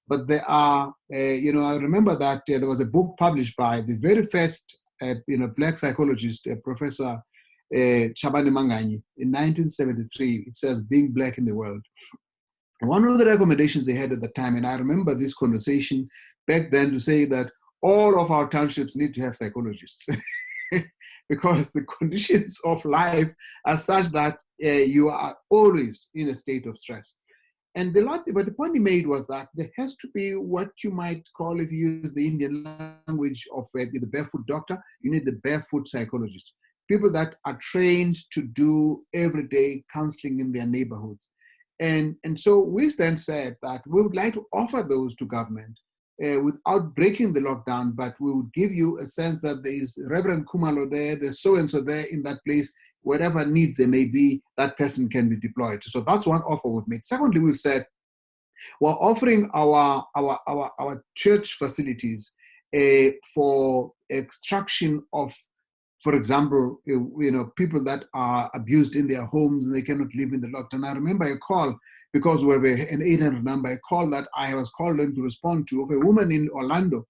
C: But there are, I remember that there was a book published by the very first, Black psychologist, Professor Chabane Manganyi in 1973. It says, Being Black in the World. And one of the recommendations they had at the time, and I remember this conversation back then, to say that all of our townships need to have psychologists because the conditions of life are such that you are always in a state of stress. But the point he made was that there has to be what you might call, if you use the Indian language of the barefoot doctor, you need the barefoot psychologist. People that are trained to do everyday counseling in their neighborhoods. And so we then said that we would like to offer those to government without breaking the lockdown, but we would give you a sense that there is Reverend Kumalo there, there's so-and-so there in that place, whatever needs there may be, that person can be deployed. So that's one offer we've made. Secondly, we've said we're offering our church facilities for extraction of, for example, people that are abused in their homes and they cannot live in the lockdown. I remember a call, because we have an 800 number, a call that I was called in to respond to, of a woman in Orlando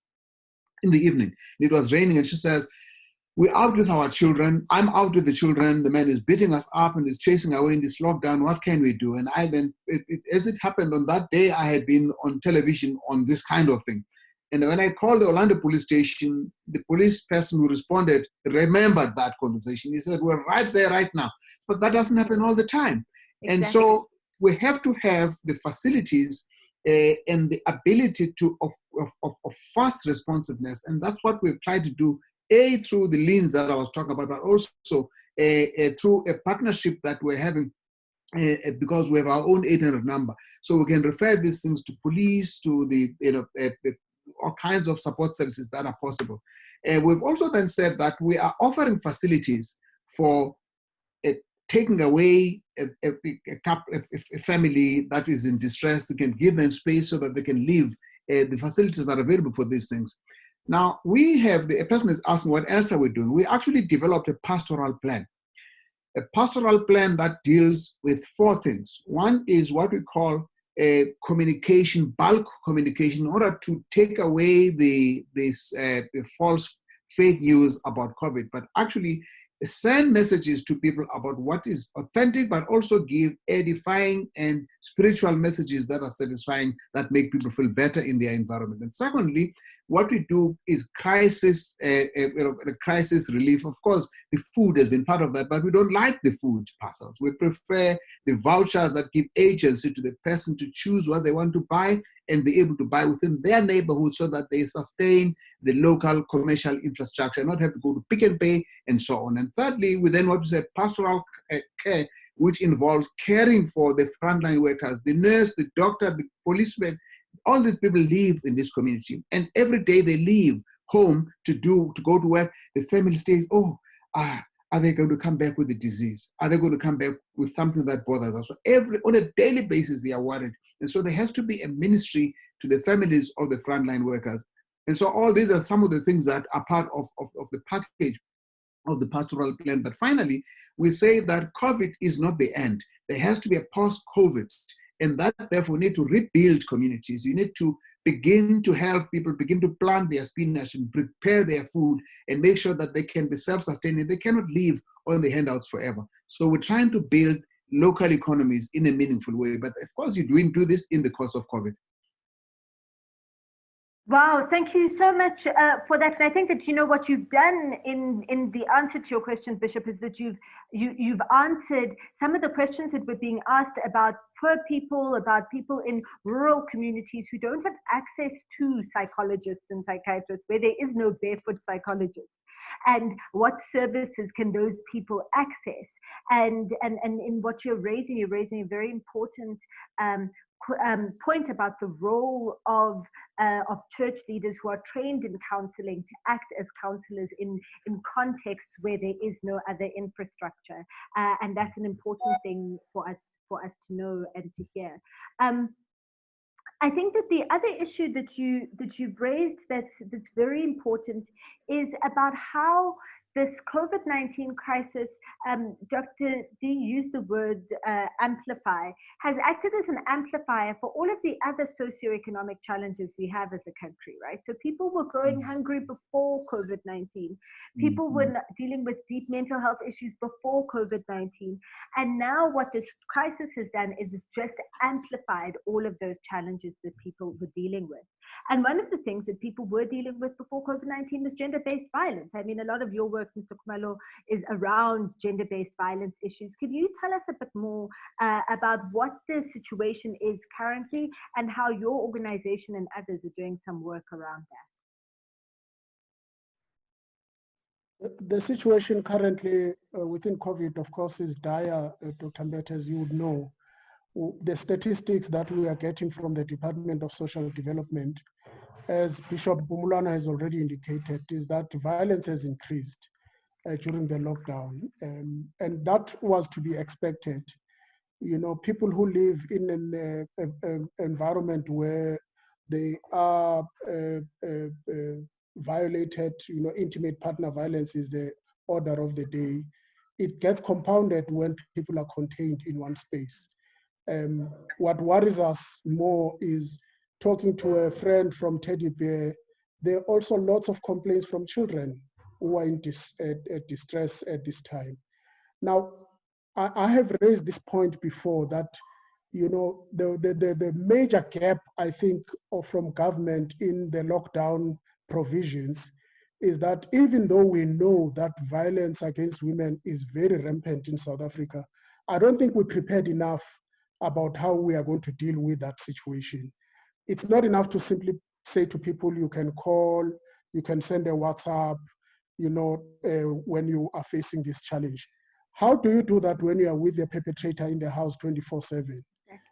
C: in the evening. It was raining, and she says, "We're out with our children. I'm out with the children. The man is beating us up and is chasing away in this lockdown. What can we do?" And I then, as it happened on that day, I had been on television on this kind of thing. And when I called the Orlando police station, the police person who responded remembered that conversation. He said, "We're right there right now." But that doesn't happen all the time.
B: Exactly.
C: And so we have to have the facilities and the ability of fast responsiveness. And that's what we've tried to do, through the liens that I was talking about, but also through a partnership that we're having because we have our own 800 number. So we can refer these things to police, to the all kinds of support services that are possible. We've also then said that we are offering facilities for taking away a family that is in distress. We can give them space so that they can live. The facilities are available for these things. Now, a person is asking, what else are we doing? We actually developed a pastoral plan. A pastoral plan that deals with four things. One is what we call a communication, bulk communication, in order to take away this false fake news about COVID, but actually send messages to people about what is authentic, but also give edifying and spiritual messages that are satisfying, that make people feel better in their environment. And secondly, what we do is crisis relief. Of course, the food has been part of that, but we don't like the food parcels. We prefer the vouchers that give agency to the person to choose what they want to buy and be able to buy within their neighborhood, so that they sustain the local commercial infrastructure, not have to go to Pick and Pay and so on. And thirdly, we then want to say pastoral care, which involves caring for the frontline workers, the nurse, the doctor, the policeman. All these people live in this community, and every day they leave home to go to work. The family stays, are they going to come back with the disease? Are they going to come back with something that bothers us? So on a daily basis, they are worried. And so there has to be a ministry to the families of the frontline workers. And so all these are some of the things that are part of the package of the pastoral plan. But finally, we say that COVID is not the end. There has to be a post-COVID. And that therefore need to rebuild communities. You need to begin to help people begin to plant their spinach and prepare their food and make sure that they can be self-sustaining. They cannot live on the handouts forever. So we're trying to build local economies in a meaningful way. But of course, you do this in the course of COVID.
B: Wow, thank you so much for that. And I think that what you've done in the answer to your question, Bishop, is that you've answered some of the questions that were being asked about poor people, about people in rural communities who don't have access to psychologists and psychiatrists, where there is no barefoot psychologist. And what services can those people access? And in what you're raising a very important point about the role of church leaders who are trained in counseling to act as counselors in contexts where there is no other infrastructure, and that's an important thing for us to know and to hear. I think that the other issue that you've raised that's very important is about how this COVID-19 crisis, Dr. D used the word amplify, has acted as an amplifier for all of the other socioeconomic challenges we have as a country, right? So people were going hungry before COVID-19. People were dealing with deep mental health issues before COVID-19. And now what this crisis has done is it's just amplified all of those challenges that people were dealing with. And one of the things that people were dealing with before COVID-19 was gender-based violence. I mean, a lot of your work, Mr. Kumalo, is around gender-based violence issues. Could you tell us a bit more about what the situation is currently and how your organization and others are doing some work around that?
G: The situation currently within COVID, of course, is dire, Dr. Mbete, as you would know. the statistics that we are getting from the Department of Social Development, as Bishop Bumulana has already indicated, is that violence has increased during the lockdown. And that was to be expected. You know, people who live in an environment where they are violated, you know, intimate partner violence is the order of the day. It gets compounded when people are contained in one space. What worries us more is talking to a friend from Teddy Bear. There are also lots of complaints from children who are in distress at this time. Now, I have raised this point before that, you know, the major gap, I think, from government in the lockdown provisions is that even though we know that violence against women is very rampant in South Africa, I don't think we're prepared enough about how we are going to deal with that situation. It's not enough to simply say to people, you can call, you can send a WhatsApp, you know, when you are facing this challenge. How do you do that when you are with the perpetrator in the house 24/7?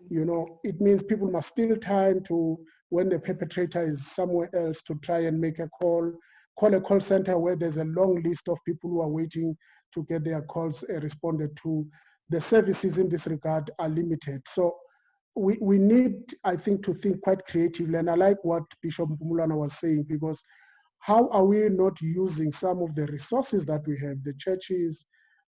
G: You know, it means people must steal time to, when the perpetrator is somewhere else, to try and make a call a call center where there's a long list of people who are waiting to get their calls responded to. The services in this regard are limited. So we need, I think, to think quite creatively. And I like what Bishop Mpumulana was saying, because how are we not using some of the resources that we have, the churches,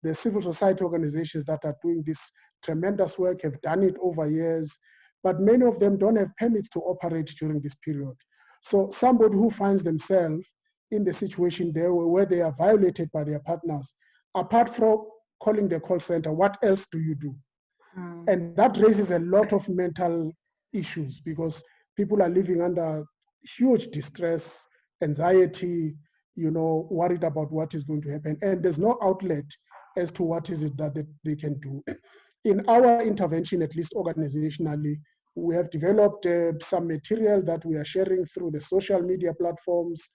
G: the civil society organizations that are doing this tremendous work, have done it over years, but many of them don't have permits to operate during this period. So somebody who finds themselves in the situation there where they are violated by their partners, apart from calling the call center, what else do you do? And that raises a lot of mental issues, because people are living under huge distress, anxiety, you know, worried about what is going to happen. And there's no outlet as to what is it that they can do. In our intervention, at least organizationally, we have developed some material that we are sharing through the social media platforms.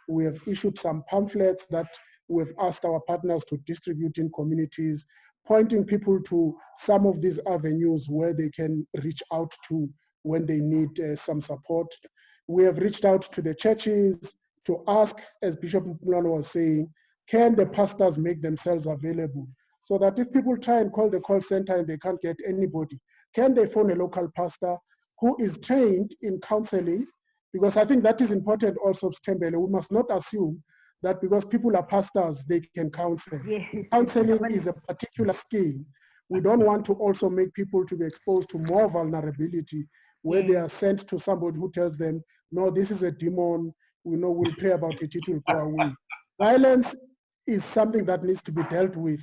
G: We have issued some pamphlets that we've asked our partners to distribute in communities, pointing people to some of these avenues where they can reach out to when they need some support. We have reached out to the churches to ask, as Bishop Mpumulana was saying, can the pastors make themselves available? So that if people try and call the call center and they can't get anybody, can they phone a local pastor who is trained in counseling? Because I think that is important also, Stembele. We must not assume that because people are pastors, they can counsel. Yes. Counseling is a particular skill. We don't want to also make people to be exposed to more vulnerability, where they are sent to somebody who tells them, no, this is a demon, we know, we'll pray about it, it will go away. Violence is something that needs to be dealt with.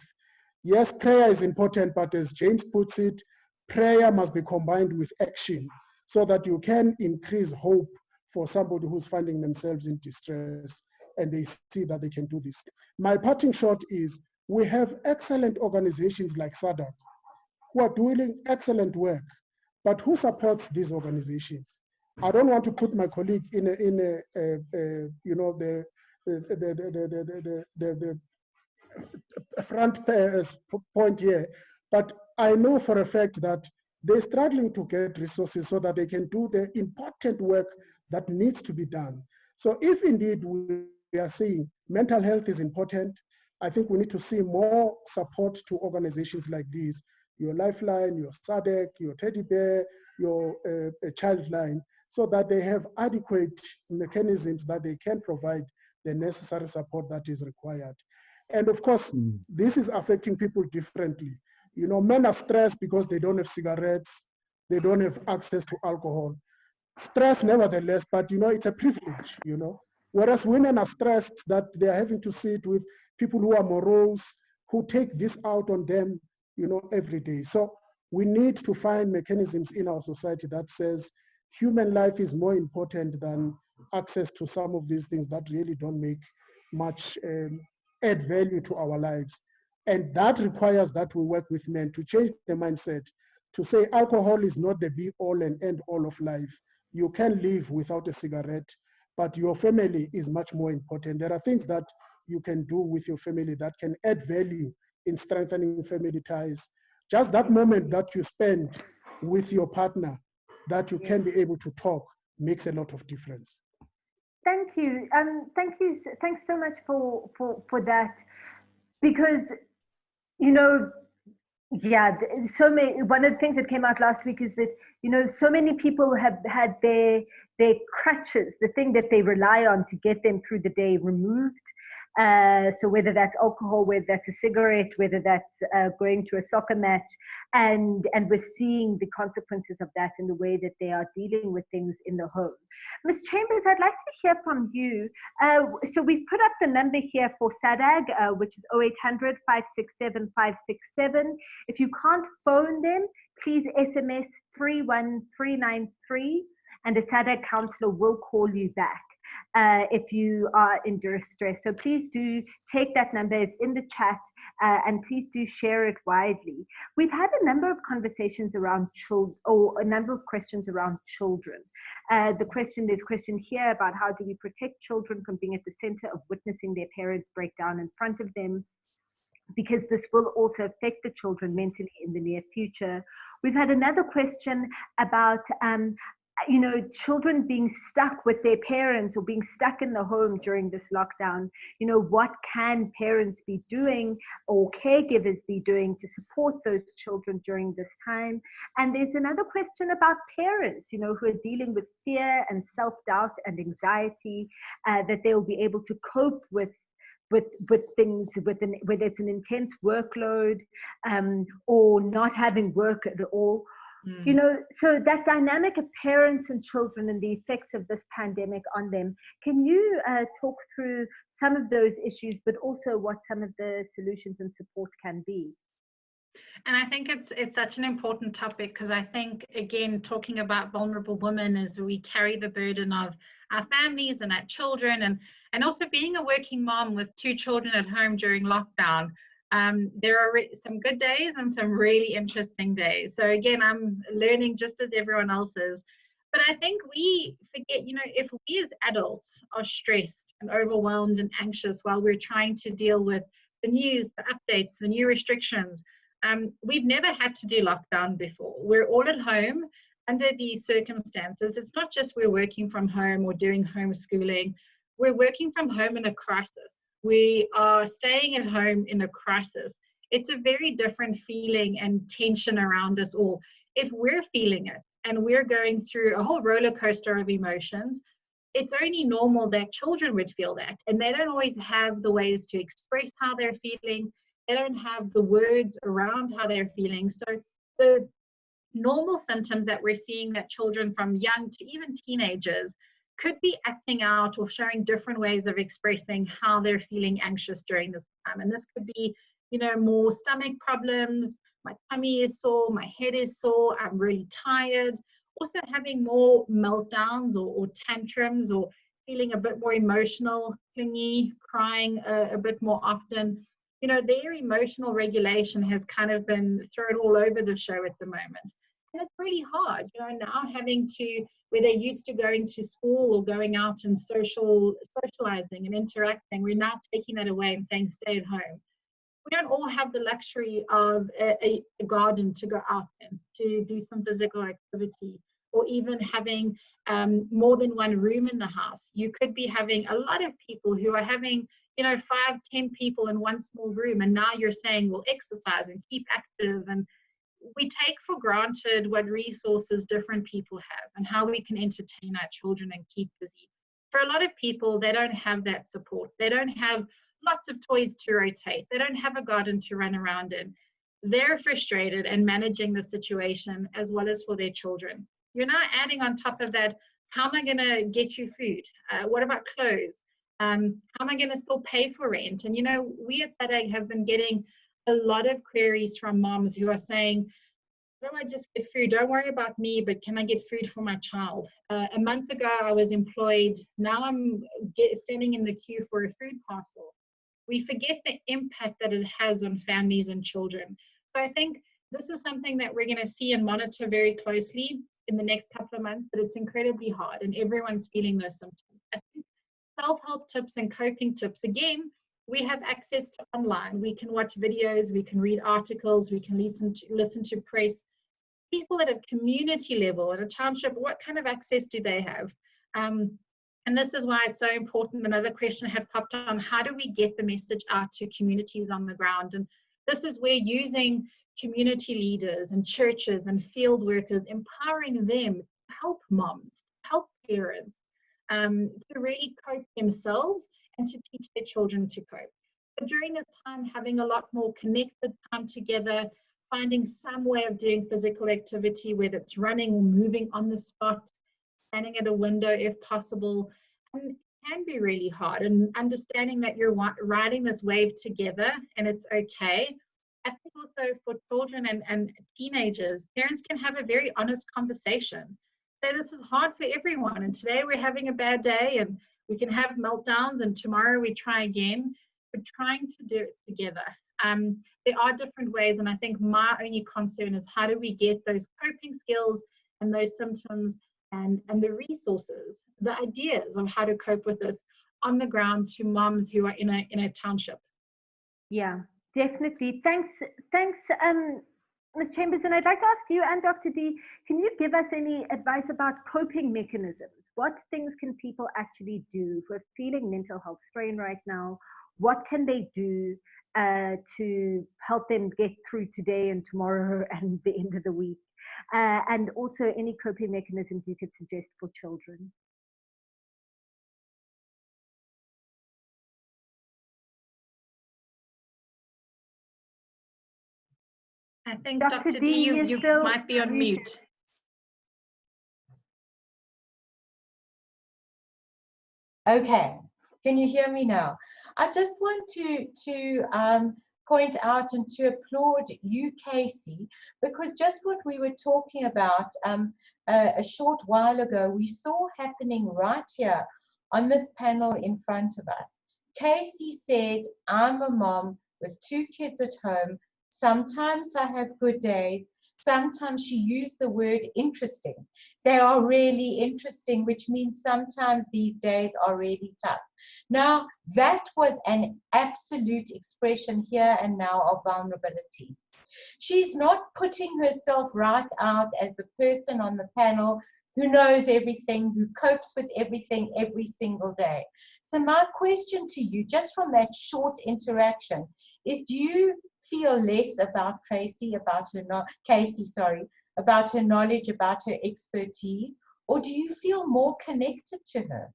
G: Yes, prayer is important, but as James puts it, prayer must be combined with action so that you can increase hope for somebody who's finding themselves in distress and they see that they can do this. My parting shot is, we have excellent organizations like SADC who are doing excellent work, but who supports these organizations? I don't want to put my colleague in you know, the front point here, but I know for a fact that they're struggling to get resources so that they can do the important work that needs to be done. So if indeed we are saying mental health is important, I think we need to see more support to organizations like these, your Lifeline, your SADC, your Teddy Bear, your Childline, so that they have adequate mechanisms that they can provide the necessary support that is required. And of course, this is affecting people differently. You know, men are stressed because they don't have cigarettes, they don't have access to alcohol. Stress nevertheless, but you know, it's a privilege, you know. Whereas women are stressed that they are having to sit with people who are morose, who take this out on them, you know, every day. So we need to find mechanisms in our society that says human life is more important than access to some of these things that really don't make much add value to our lives. And that requires that we work with men to change the mindset, to say alcohol is not the be all and end all of life. You can live without a cigarette, but your family is much more important. There are things that you can do with your family that can add value in strengthening family ties. Just that moment that you spend with your partner, that you can be able to talk, makes a lot of difference.
B: Thank you. Thanks so much for that, because, you know, yeah, so many, one of the things that came out last week is that, you know, so many people have had their crutches, the thing that they rely on to get them through the day, removed. So whether that's alcohol, whether that's a cigarette, whether that's going to a soccer match, and we're seeing the consequences of that in the way that they are dealing with things in the home. Ms. Chambers, I'd like to hear from you. So we've put up the number here for SADAG, which is 0800 567 567. If you can't phone them, please SMS 31393, and the SADAG counselor will call you back if you are in distress. So please do take that number, it's in the chat, and please do share it widely. We've had a number of conversations around children, or a number of questions around children. There's a question here about how do we protect children from being at the center of witnessing their parents break down in front of them, because this will also affect the children mentally in the near future. We've had another question about you know, children being stuck with their parents or being stuck in the home during this lockdown. You know, what can parents be doing or caregivers be doing to support those children during this time? And there's another question about parents, you know, who are dealing with fear and self-doubt and anxiety, that they will be able to cope with things, whether it's an intense workload or not having work at all. You know, so that dynamic of parents and children and the effects of this pandemic on them, can you talk through some of those issues, but also what some of the solutions and support can be?
E: And I think it's such an important topic, because I think, again, talking about vulnerable women as we carry the burden of our families and our children, and also being a working mom with 2 children at home during lockdown. There are some good days and some really interesting days. So again, I'm learning just as everyone else is. But I think we forget, you know, if we as adults are stressed and overwhelmed and anxious while we're trying to deal with the news, the updates, the new restrictions, we've never had to do lockdown before. We're all at home under these circumstances. It's not just we're working from home or doing homeschooling. We're working from home in a crisis. We are staying at home in a crisis. It's a very different feeling and tension around us all. If we're feeling it and we're going through a whole roller coaster of emotions, it's only normal that children would feel that. And they don't always have the ways to express how they're feeling. They don't have the words around how they're feeling. So the normal symptoms that we're seeing that children from young to even teenagers could be acting out or showing different ways of expressing how they're feeling anxious during this time. And this could be, you know, more stomach problems, my tummy is sore, my head is sore, I'm really tired. Also having more meltdowns or tantrums, or feeling a bit more emotional, clingy, crying a bit more often. You know, their emotional regulation has kind of been thrown all over the show at the moment. And it's really hard, you know, now having to, where they're used to going to school or going out and socializing and interacting, we're now taking that away and saying stay at home. We don't all have the luxury of a garden to go out in, to do some physical activity, or even having more than one room in the house. You could be having a lot of people who are having, you know, 5, 10 people in one small room, and now you're saying, well, exercise and keep active. And we take for granted what resources different people have and how we can entertain our children and keep busy. For a lot of people, they don't have that support. They don't have lots of toys to rotate. They don't have a garden to run around in. They're frustrated and managing the situation as well as for their children. You're now adding on top of that, how am I going to get you food? What about clothes? How am I going to still pay for rent? And, you know, we at SADAG have been getting a lot of queries from moms who are saying, how do I just get food? Don't worry about me, but can I get food for my child? A month ago, I was employed. Now I'm standing in the queue for a food parcel. We forget the impact that it has on families and children. So I think this is something that we're going to see and monitor very closely in the next couple of months, but it's incredibly hard and everyone's feeling those symptoms. I think self-help tips and coping tips, again, we have access to online. We can watch videos, we can read articles, we can listen to press. people at a community level, at a township, what kind of access do they have? And this is why it's so important. Another question had popped on, how do we get the message out to communities on the ground? And this is where using community leaders and churches and field workers, empowering them to help moms, help parents, to really cope themselves and to teach their children to cope. But during this time, having a lot more connected time together, finding some way of doing physical activity, whether it's running or moving on the spot, standing at a window if possible, and it can be really hard. And understanding that you're riding this wave together and it's okay. I think also for children and teenagers, parents can have a very honest conversation. Say, this is hard for everyone, and today we're having a bad day, and we can have meltdowns, and tomorrow we try again. We're trying to do it together. There are different ways, and I think my only concern is how do we get those coping skills and those symptoms and the resources, the ideas on how to cope with this on the ground to moms who are in a township.
B: Yeah, definitely. Thanks, Ms. Chambers. And I'd like to ask you and Dr. D, can you give us any advice about coping mechanisms? What things can people actually do if we're feeling mental health strain right now? What can they do to help them get through today and tomorrow and the end of the week? And also any coping mechanisms you could suggest for children?
E: I think Dr. D, you might be on mute.
D: Okay, can you hear me now? I just want to point out and to applaud you, Casey, because just what we were talking about a short while ago, we saw happening right here on this panel in front of us. Casey said, I'm a mom with 2 kids at home. Sometimes I have good days. Sometimes she used the word interesting. They are really interesting, which means sometimes these days are really tough. Now, that was an absolute expression here and now of vulnerability. She's not putting herself right out as the person on the panel who knows everything, who copes with everything every single day. So my question to you, just from that short interaction, is do you feel less about Casey, about her knowledge, about her expertise, or do you feel more connected to her?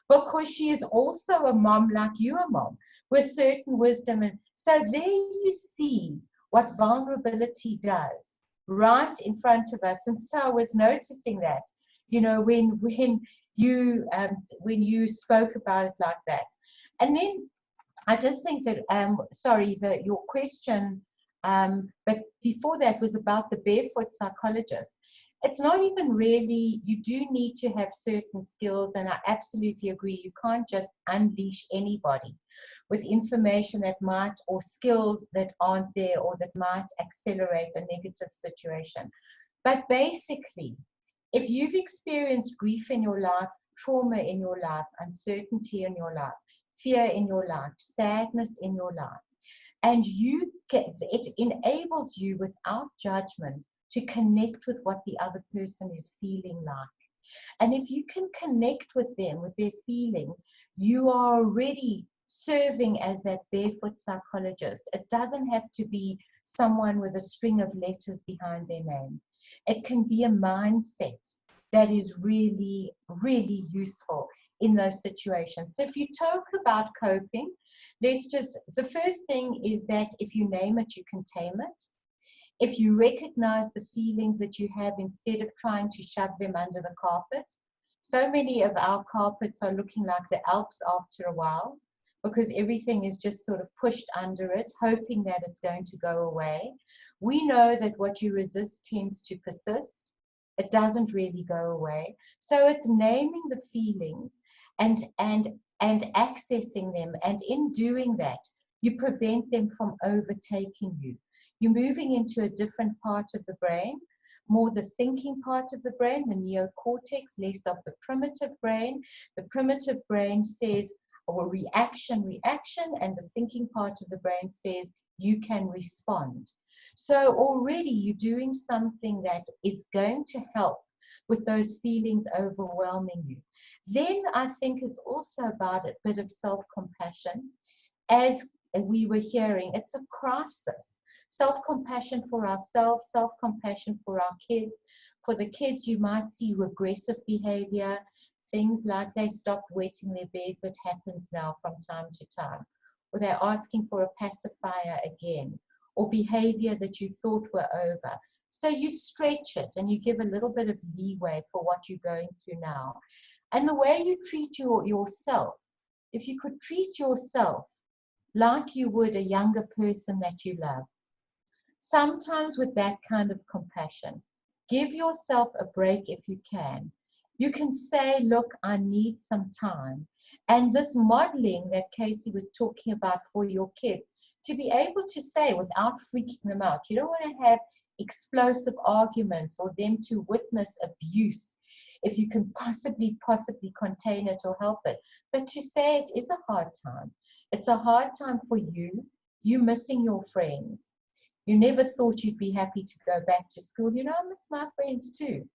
D: Because she is also a mom like you are, mom, with certain wisdom. And so there you see what vulnerability does right in front of us. And so I was noticing that, you know, when you spoke about it like that. And then I just think that, your question, but before that was about the barefoot psychologist. It's not even really, you do need to have certain skills, and I absolutely agree. You can't just unleash anybody with information that might, or skills that aren't there, or that might accelerate a negative situation. But basically, if you've experienced grief in your life, trauma in your life, uncertainty in your life, fear in your life, sadness in your life, and it enables you without judgment to connect with what the other person is feeling like. And if you can connect with them, with their feeling, you are already serving as that barefoot psychologist. It doesn't have to be someone with a string of letters behind their name. It can be a mindset that is really, really useful in those situations. So if you talk about coping, the first thing is that if you name it, you can tame it. If you recognize the feelings that you have instead of trying to shove them under the carpet. So many of our carpets are looking like the Alps after a while because everything is just sort of pushed under it, hoping that it's going to go away. We know that what you resist tends to persist. It doesn't really go away. So it's naming the feelings and accessing them. And in doing that, you prevent them from overtaking you. You're moving into a different part of the brain, more the thinking part of the brain, the neocortex, less of the primitive brain. The primitive brain says, or reaction, and the thinking part of the brain says, you can respond. So already you're doing something that is going to help with those feelings overwhelming you. Then I think it's also about a bit of self-compassion. As we were hearing, it's a crisis. Self-compassion for ourselves, self-compassion for our kids. For the kids, you might see regressive behavior, things like they stopped wetting their beds. It happens now from time to time. Or they're asking for a pacifier again, or behavior that you thought were over. So you stretch it and you give a little bit of leeway for what you're going through now. And the way you treat yourself, if you could treat yourself like you would a younger person that you love, sometimes with that kind of compassion, give yourself a break if you can. You can say, look, I need some time. And this modeling that Casey was talking about for your kids, to be able to say without freaking them out, you don't want to have explosive arguments or them to witness abuse if you can possibly contain it or help it. But to say it is a hard time. It's a hard time for you. You're missing your friends. You never thought you'd be happy to go back to school. You know, I miss my friends too.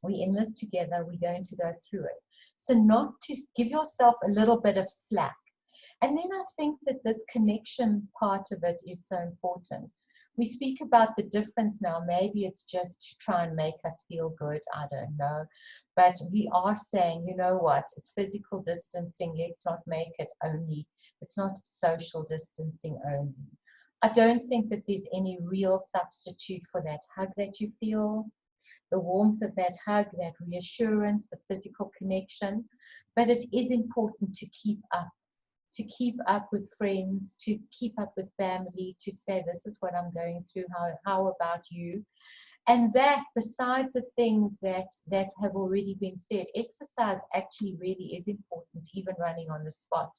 D: We're in this together. We're going to go through it. So not to give yourself a little bit of slack. And then I think that this connection part of it is so important. We speak about the difference now. Maybe it's just to try and make us feel good. I don't know. But we are saying, you know what? It's physical distancing. Let's not make it only. It's not social distancing only. I don't think that there's any real substitute for that hug that you feel, the warmth of that hug, that reassurance, the physical connection. But it is important to keep up with friends, to keep up with family, to say, this is what I'm going through, how about you? And that, besides the things that have already been said, exercise actually really is important, even running on the spot.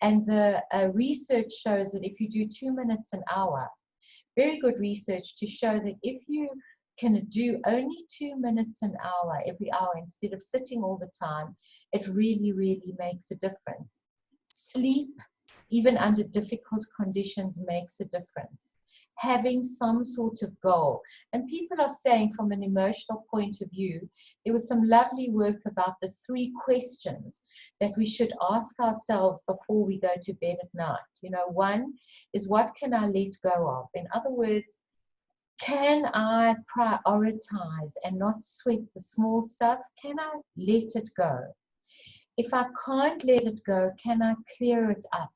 D: And the research shows that if you do 2 minutes an hour, very good research to show that if you can do only 2 minutes an hour every hour instead of sitting all the time, it really, really makes a difference. Sleep, even under difficult conditions, makes a difference. Having some sort of goal. And people are saying, from an emotional point of view, there was some lovely work about the 3 questions that we should ask ourselves before we go to bed at night. You know, one is, what can I let go of? In other words, can I prioritize and not sweat the small stuff? Can I let it go? If I can't let it go, can I clear it up?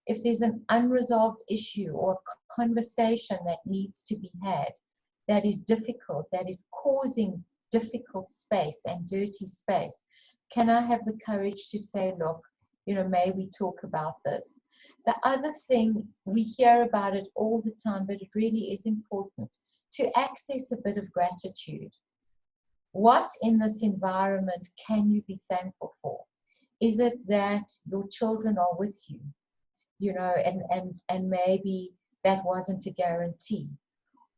D: If there's an unresolved issue or conversation that needs to be had, that is difficult, that is causing difficult space and dirty space, can I have the courage to say, look, you know, may we talk about this? The other thing, we hear about it all the time, but it really is important to access a bit of gratitude. What in this environment can you be thankful for? Is it that your children are with you? You know, and maybe that wasn't a guarantee.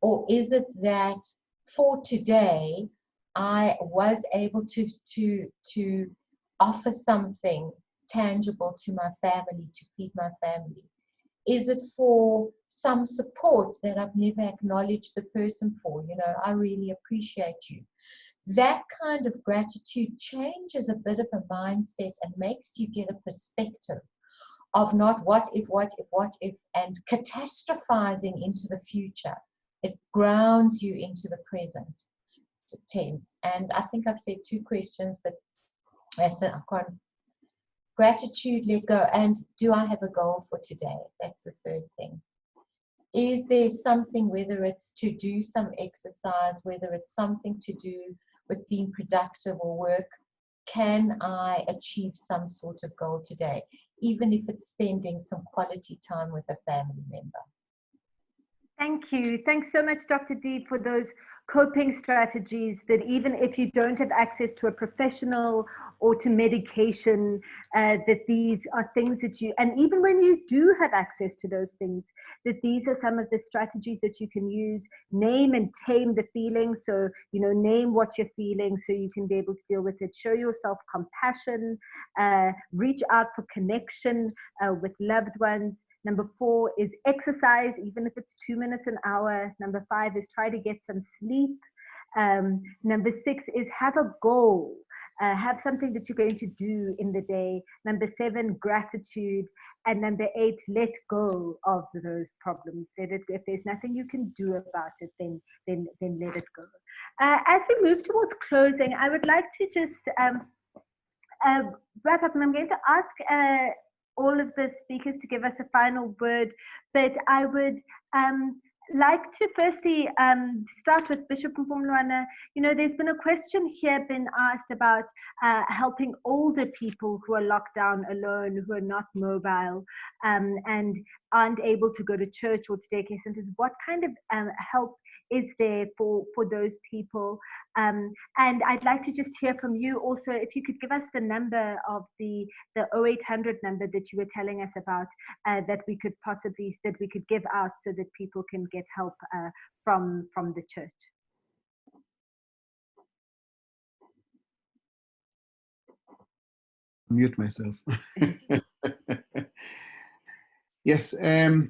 D: Or is it that for today, I was able to offer something tangible to my family, to feed my family? Is it for some support that I've never acknowledged the person for? You know, I really appreciate you. That kind of gratitude changes a bit of a mindset and makes you get a perspective of not what if, and catastrophizing into the future. It grounds you into the present tense. And I think I've said 2 questions, but that's it. I've got gratitude, let go, and do I have a goal for today? That's the 3rd thing. Is there something, whether it's to do some exercise, whether it's something to do with being productive or work, can I achieve some sort of goal today, even if it's spending some quality time with a family member?
B: Thank you. Thanks so much, Dr. D, for those coping strategies that even if you don't have access to a professional or to medication, that these are things that you, and even when you do have access to those things, that these are some of the strategies that you can use. Name and tame the feelings. So, you know, name what you're feeling so you can be able to deal with it. Show yourself compassion, reach out for connection with loved ones. Number 4 is exercise, even if it's 2 minutes an hour. Number 5 is try to get some sleep. Number 6 is have a goal. Have something that you're going to do in the day. Number 7, gratitude. And number 8, let go of those problems. If there's nothing you can do about it, then let it go. As we move towards closing, I would like to just wrap up, and I'm going to ask all of the speakers to give us a final word, but I would like to firstly start with Bishop Mpumlwana. You know, there's been a question here been asked about helping older people who are locked down alone, who are not mobile, and aren't able to go to church or to daycare centers. What kind of help is there for those people? And I'd like to just hear from you also, if you could give us the number of the 0800 number that you were telling us about, that we could give out so that people can get help from the church.
C: Mute myself. Yes, the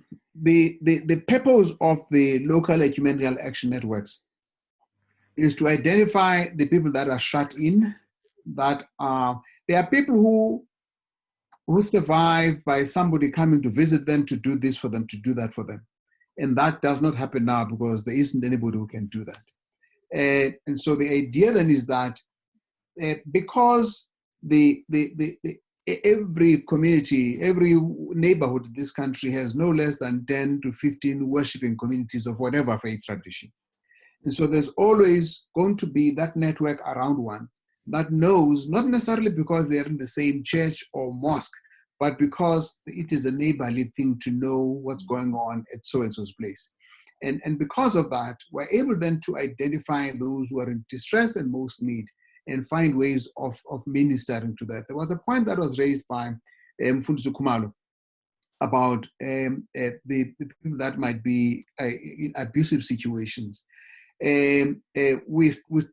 C: purpose of the local ecumenical action networks is to identify the people that are shut in, that there are people who survive by somebody coming to visit them, to do this for them, to do that for them. And that does not happen now because there isn't anybody who can do that. And so the idea then is that because every community, every neighborhood in this country has no less than 10 to 15 worshiping communities of whatever faith tradition. And so there's always going to be that network around one that knows, not necessarily because they're in the same church or mosque, but because it is a neighborly thing to know what's going on at so-and-so's place. And because of that, we're able then to identify those who are in distress and most need and find ways of ministering to that. There was a point that was raised by Mfundisi Khumalo about the people that might be in abusive situations. We're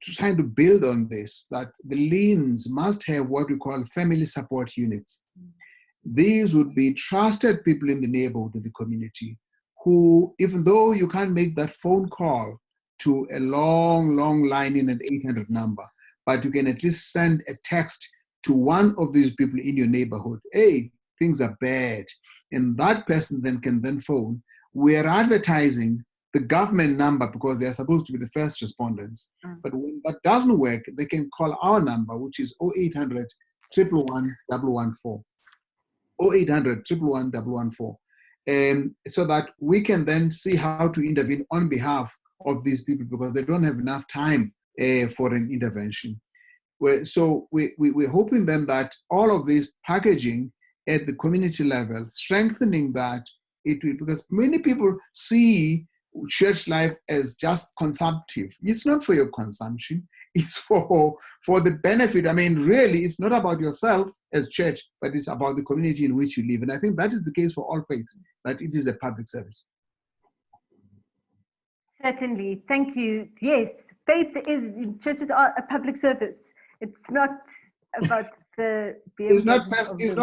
C: trying to build on this, that the LEANs must have what we call family support units. These would be trusted people in the neighborhood, in the community, who, even though you can't make that phone call to a long line in an 800 number, but you can at least send a text to one of these people in your neighborhood. Hey, things are bad. And that person then can phone. We're advertising the government number because they're supposed to be the first respondents. But when that doesn't work, they can call our number, which is 0800 111 114. 0800 111 114. So that we can then see how to intervene on behalf of these people because they don't have enough time for an intervention. So we're hoping then that all of this packaging at the community level, strengthening that, it will, because many people see church life as just consumptive. It's not for your consumption, it's for the benefit. I mean, really, it's not about yourself as church, but it's about the community in which you live. And I think that is the case for all faiths, that it is a public service.
B: Certainly, thank you. Yes, churches are a public service. It's not about
C: it's not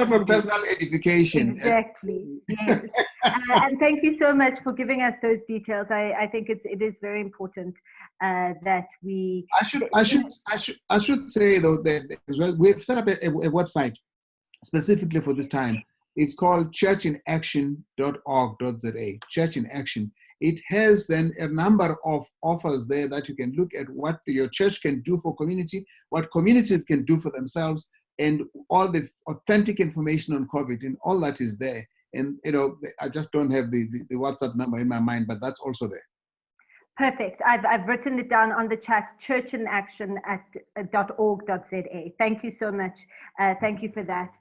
C: for personal edification.
B: Exactly. Yes. And thank you so much for giving us those details. I think it is very important that we.
C: I should say though that as well, we've set up a website specifically for this time. It's called churchinaction.org.za. Church in Action. It has then a number of offers there that you can look at what your church can do for community, what communities can do for themselves, and all the authentic information on COVID, and all that is there. And I just don't have the WhatsApp number in my mind, but that's also there.
B: Perfect. I've written it down on the chat, churchinaction.org.za. Thank you so much. Thank you for that.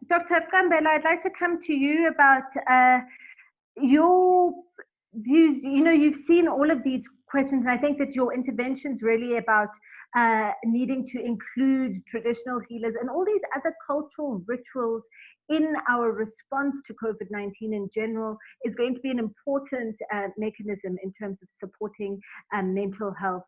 B: Dr. Kambela, I'd like to come to you about your views. You've seen all of these questions, and I think that your intervention's really about needing to include traditional healers and all these other cultural rituals in our response to COVID-19 in general is going to be an important mechanism in terms of supporting mental health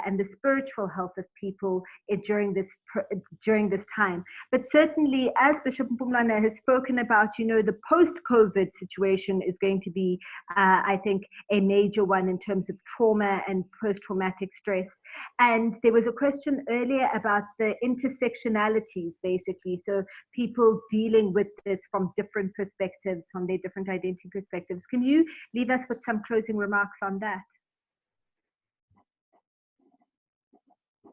B: and the spiritual health of people during this time. But certainly, as Bishop Mpumlana has spoken about, the post-COVID situation is going to be, I think, a major one in terms of trauma and post-traumatic stress. And there was a question earlier about the intersectionalities, basically. So people dealing with this from different perspectives, from their different identity perspectives. Can you leave us with some closing remarks on that?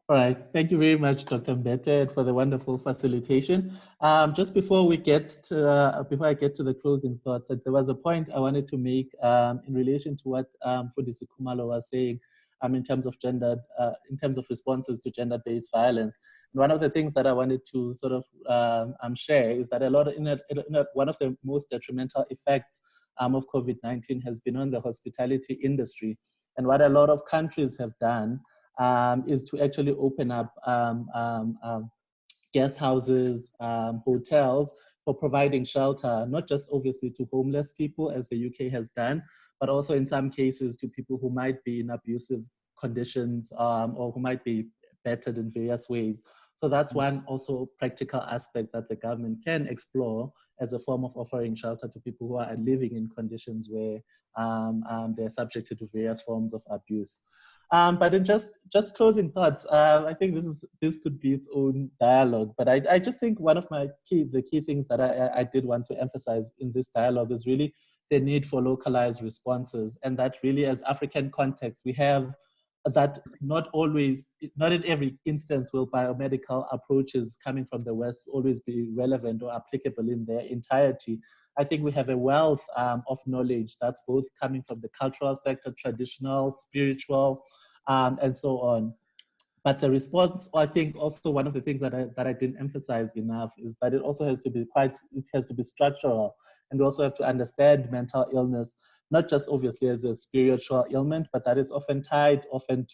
F: All right, thank you very much, Dr. Mbete, for the wonderful facilitation. Just before I get to the closing thoughts, there was a point I wanted to make in relation to what Fundisi Khumalo was saying in terms of responses to gender-based violence. And one of the things that I wanted to sort of share is that one of the most detrimental effects of COVID-19 has been on the hospitality industry. And what a lot of countries have done is to actually open up guest houses, hotels for providing shelter, not just obviously to homeless people as the UK has done, but also in some cases to people who might be in abusive conditions or who might be battered in various ways. So that's one also practical aspect that the government can explore as a form of offering shelter to people who are living in conditions where they're subjected to various forms of abuse. But in just closing thoughts, I think this could be its own dialogue. But I just think one of the key things that I did want to emphasize in this dialogue is really the need for localized responses, and that really as African context, we have that not in every instance will biomedical approaches coming from the West always be relevant or applicable in their entirety. I think we have a wealth of knowledge that's both coming from the cultural sector, traditional, spiritual, and so on. But the response, I think also one of the things that I didn't emphasize enough is that it also has to be structural. And we also have to understand mental illness, not just obviously as a spiritual ailment, but that it's often tied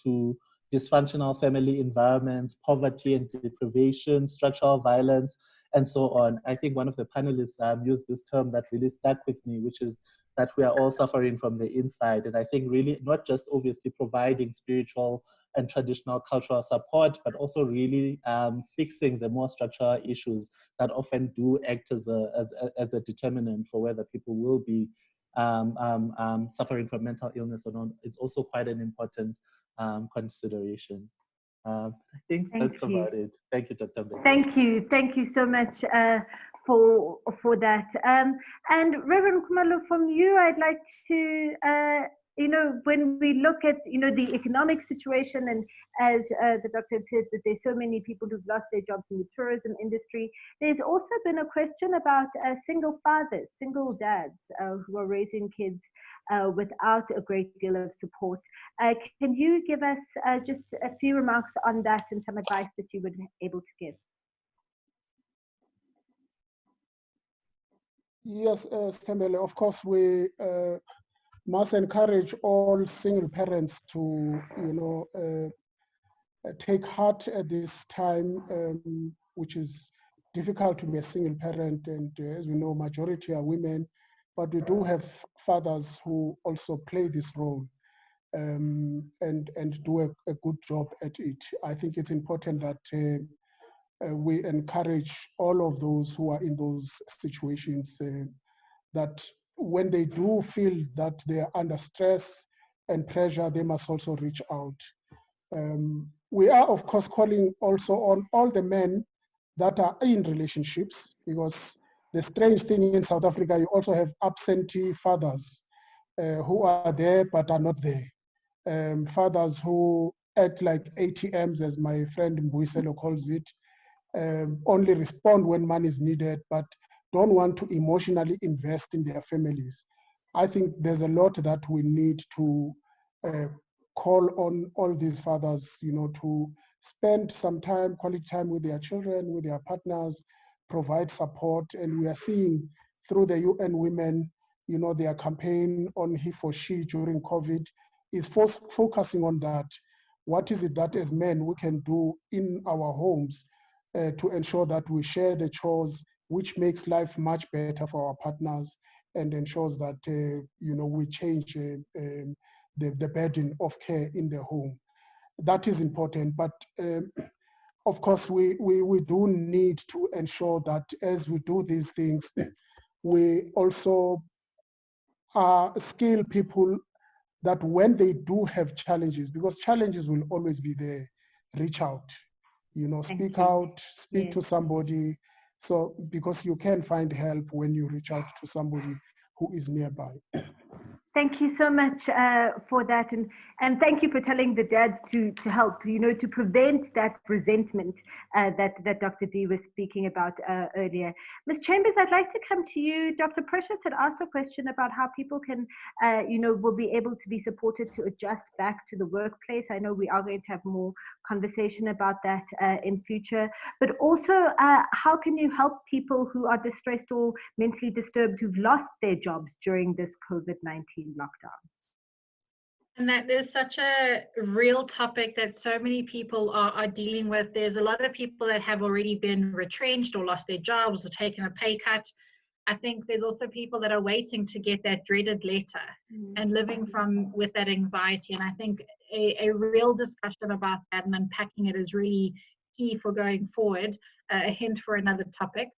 F: to dysfunctional family environments, poverty and deprivation, structural violence, and so on. I think one of the panelists used this term that really stuck with me, which is that we are all suffering from the inside. And I think really not just obviously providing spiritual and traditional cultural support, but also really fixing the more structural issues that often do act as a determinant for whether people will be suffering from mental illness or not. It's also quite an important consideration. I think that's about it. Thank you, Dr. Mbete.
B: Thank you so much for that. And Reverend Khumalo, from you, I'd like to, when we look at, the economic situation, and as the doctor said, that there's so many people who've lost their jobs in the tourism industry, there's also been a question about single fathers, single dads who are raising kids without a great deal of support. Can you give us just a few remarks on that and some advice that you would be able to give?
G: Yes, Skembele, of course, we must encourage all single parents to, take heart at this time, which is difficult to be a single parent. And as we know, majority are women, but we do have fathers who also play this role and do a good job at it. I think it's important that we encourage all of those who are in those situations that when they do feel that they are under stress and pressure, they must also reach out. We are, of course, calling also on all the men that are in relationships, because the strange thing in South Africa, you also have absentee fathers who are there but are not there. Fathers who act like ATMs, as my friend Mbuiselo calls it, only respond when money is needed, but don't want to emotionally invest in their families. I think there's a lot that we need to call on all these fathers, to spend some time, quality time with their children, with their partners, provide support. And we are seeing through the UN Women, their campaign on he for she during COVID is focusing on that. What is it that as men we can do in our homes to ensure that we share the chores which makes life much better for our partners and ensures that we change the burden of care in the home. That is important, but of course we do need to ensure that as we do these things, we also skill people that when they do have challenges, because challenges will always be there, reach out, speak out, speak to somebody. So, because you can find help when you reach out to somebody who is nearby.
B: Thank you so much for that, and thank you for telling the dads to help, to prevent that resentment that Dr. D was speaking about earlier. Ms. Chambers, I'd like to come to you. Dr. Precious had asked a question about how people can, will be able to be supported to adjust back to the workplace. I know we are going to have more conversation about that in future, but also how can you help people who are distressed or mentally disturbed who've lost their jobs during this COVID-19 lockdown?
E: And that is such a real topic that so many people are dealing with. There's a lot of people that have already been retrenched or lost their jobs or taken a pay cut. I think there's also people that are waiting to get that dreaded letter and living with that anxiety. And I think a real discussion about that and unpacking it is really key for going forward. A hint for another topic.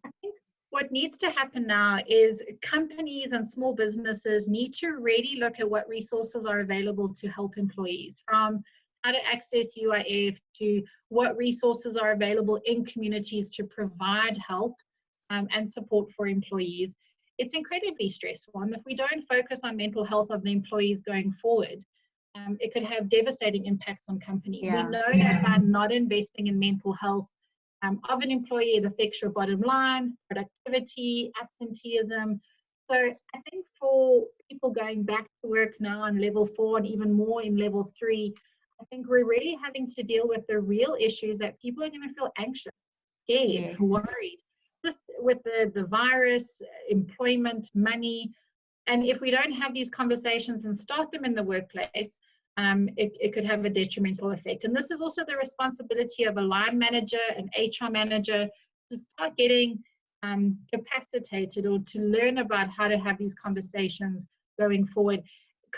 E: I think what needs to happen now is companies and small businesses need to really look at what resources are available to help employees, from how to access UIF to what resources are available in communities to provide help and support for employees. It's incredibly stressful, and if we don't focus on mental health of the employees going forward, it could have devastating impacts on companies. We know that by not investing in mental health of an employee, it affects your bottom line, productivity, absenteeism. So I think for people going back to work now on level 4 and even more in level 3, I think we're really having to deal with the real issues that people are going to feel anxious, scared, worried, just with the virus, employment, money. And if we don't have these conversations and start them in the workplace, it could have a detrimental effect. And this is also the responsibility of a line manager, an HR manager, to start getting capacitated or to learn about how to have these conversations going forward.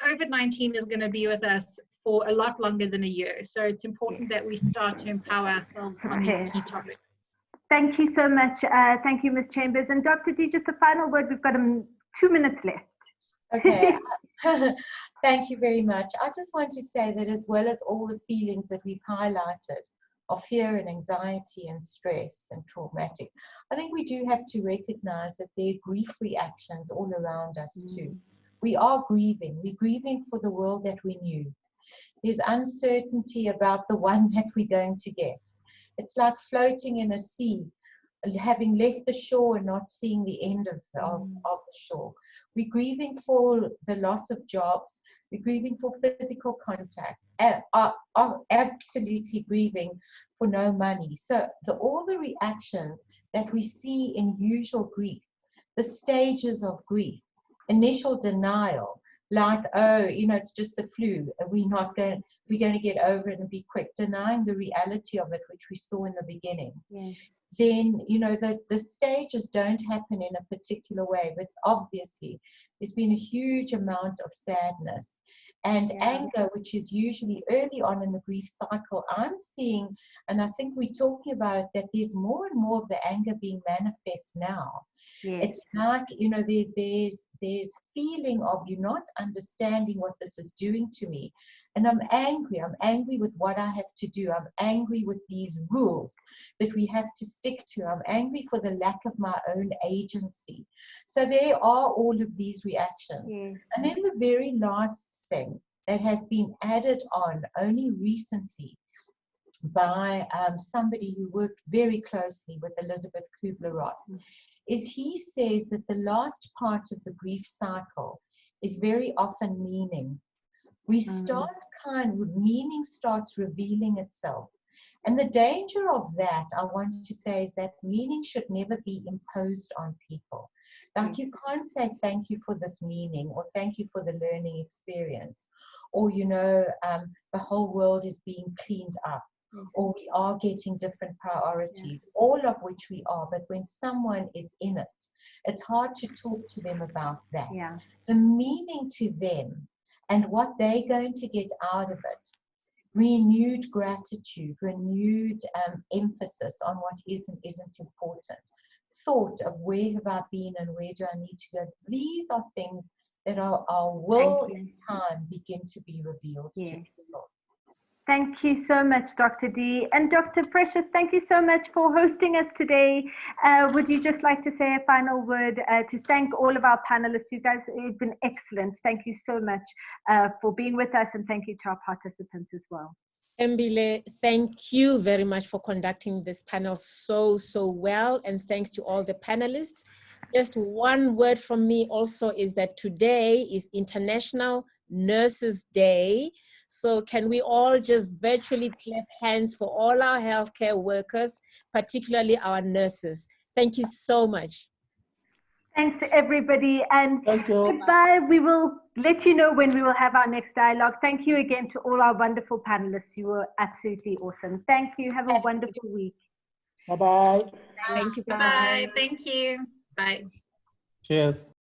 E: COVID-19 is going to be with us for a lot longer than a year. So it's important that we start to empower ourselves on these key topics.
B: Thank you so much. Thank you, Ms. Chambers. And Dr. D, just a final word. We've got 2 minutes left.
D: Okay. Thank you very much. I just want to say that as well as all the feelings that we've highlighted of fear and anxiety and stress and traumatic, I think we do have to recognize that there are grief reactions all around us too. We are grieving. We're grieving for the world that we knew. There's uncertainty about the one that we're going to get. It's like floating in a sea, having left the shore and not seeing the end of the shore. We're grieving for the loss of jobs. We're grieving for physical contact. Are absolutely grieving for no money. So all the reactions that we see in usual grief, the stages of grief, initial denial, like, oh, it's just the flu. We're going to get over it and be quick, denying the reality of it, which we saw in the beginning. Then, the stages don't happen in a particular way, but obviously there's been a huge amount of sadness and anger, which is usually early on in the grief cycle. I'm seeing, and I think we're talking about it, that there's more and more of the anger being manifest now. It's like, there's feeling of you not understanding what this is doing to me. And I'm angry with what I have to do. I'm angry with these rules that we have to stick to. I'm angry for the lack of my own agency. So there are all of these reactions. And then the very last thing that has been added on only recently by somebody who worked very closely with Elizabeth Kubler-Ross is he says that the last part of the grief cycle is very often meaning. We start meaning starts revealing itself. And the danger of that, I want to say, is that meaning should never be imposed on people. Like you can't say thank you for this meaning or thank you for the learning experience or, the whole world is being cleaned up. or we are getting different priorities, all of which we are. But when someone is in it, it's hard to talk to them about that. The meaning to them and what they're going to get out of it, renewed gratitude, renewed emphasis on what is and isn't important, thought of where have I been and where do I need to go. These are things that our will and time begin to be revealed to people.
B: Thank you so much, Dr. D. And Dr. Precious, thank you so much for hosting us today. Would you just like to say a final word to thank all of our panelists? You guys have been excellent. Thank you so much for being with us, and thank you to our participants as well.
A: Mbile, thank you very much for conducting this panel so well, and thanks to all the panelists. Just one word from me also is that today is International Nurses Day. So can we all just virtually clap hands for all our healthcare workers, particularly our nurses? Thank you so much.
B: Thanks, everybody. And goodbye. We will let you know when we will have our next dialogue. Thank you again to all our wonderful panelists. You were absolutely awesome. Thank you. Have a wonderful week.
G: Bye-bye.
A: Thank you.
E: Bye. Thank you. Bye.
F: Cheers.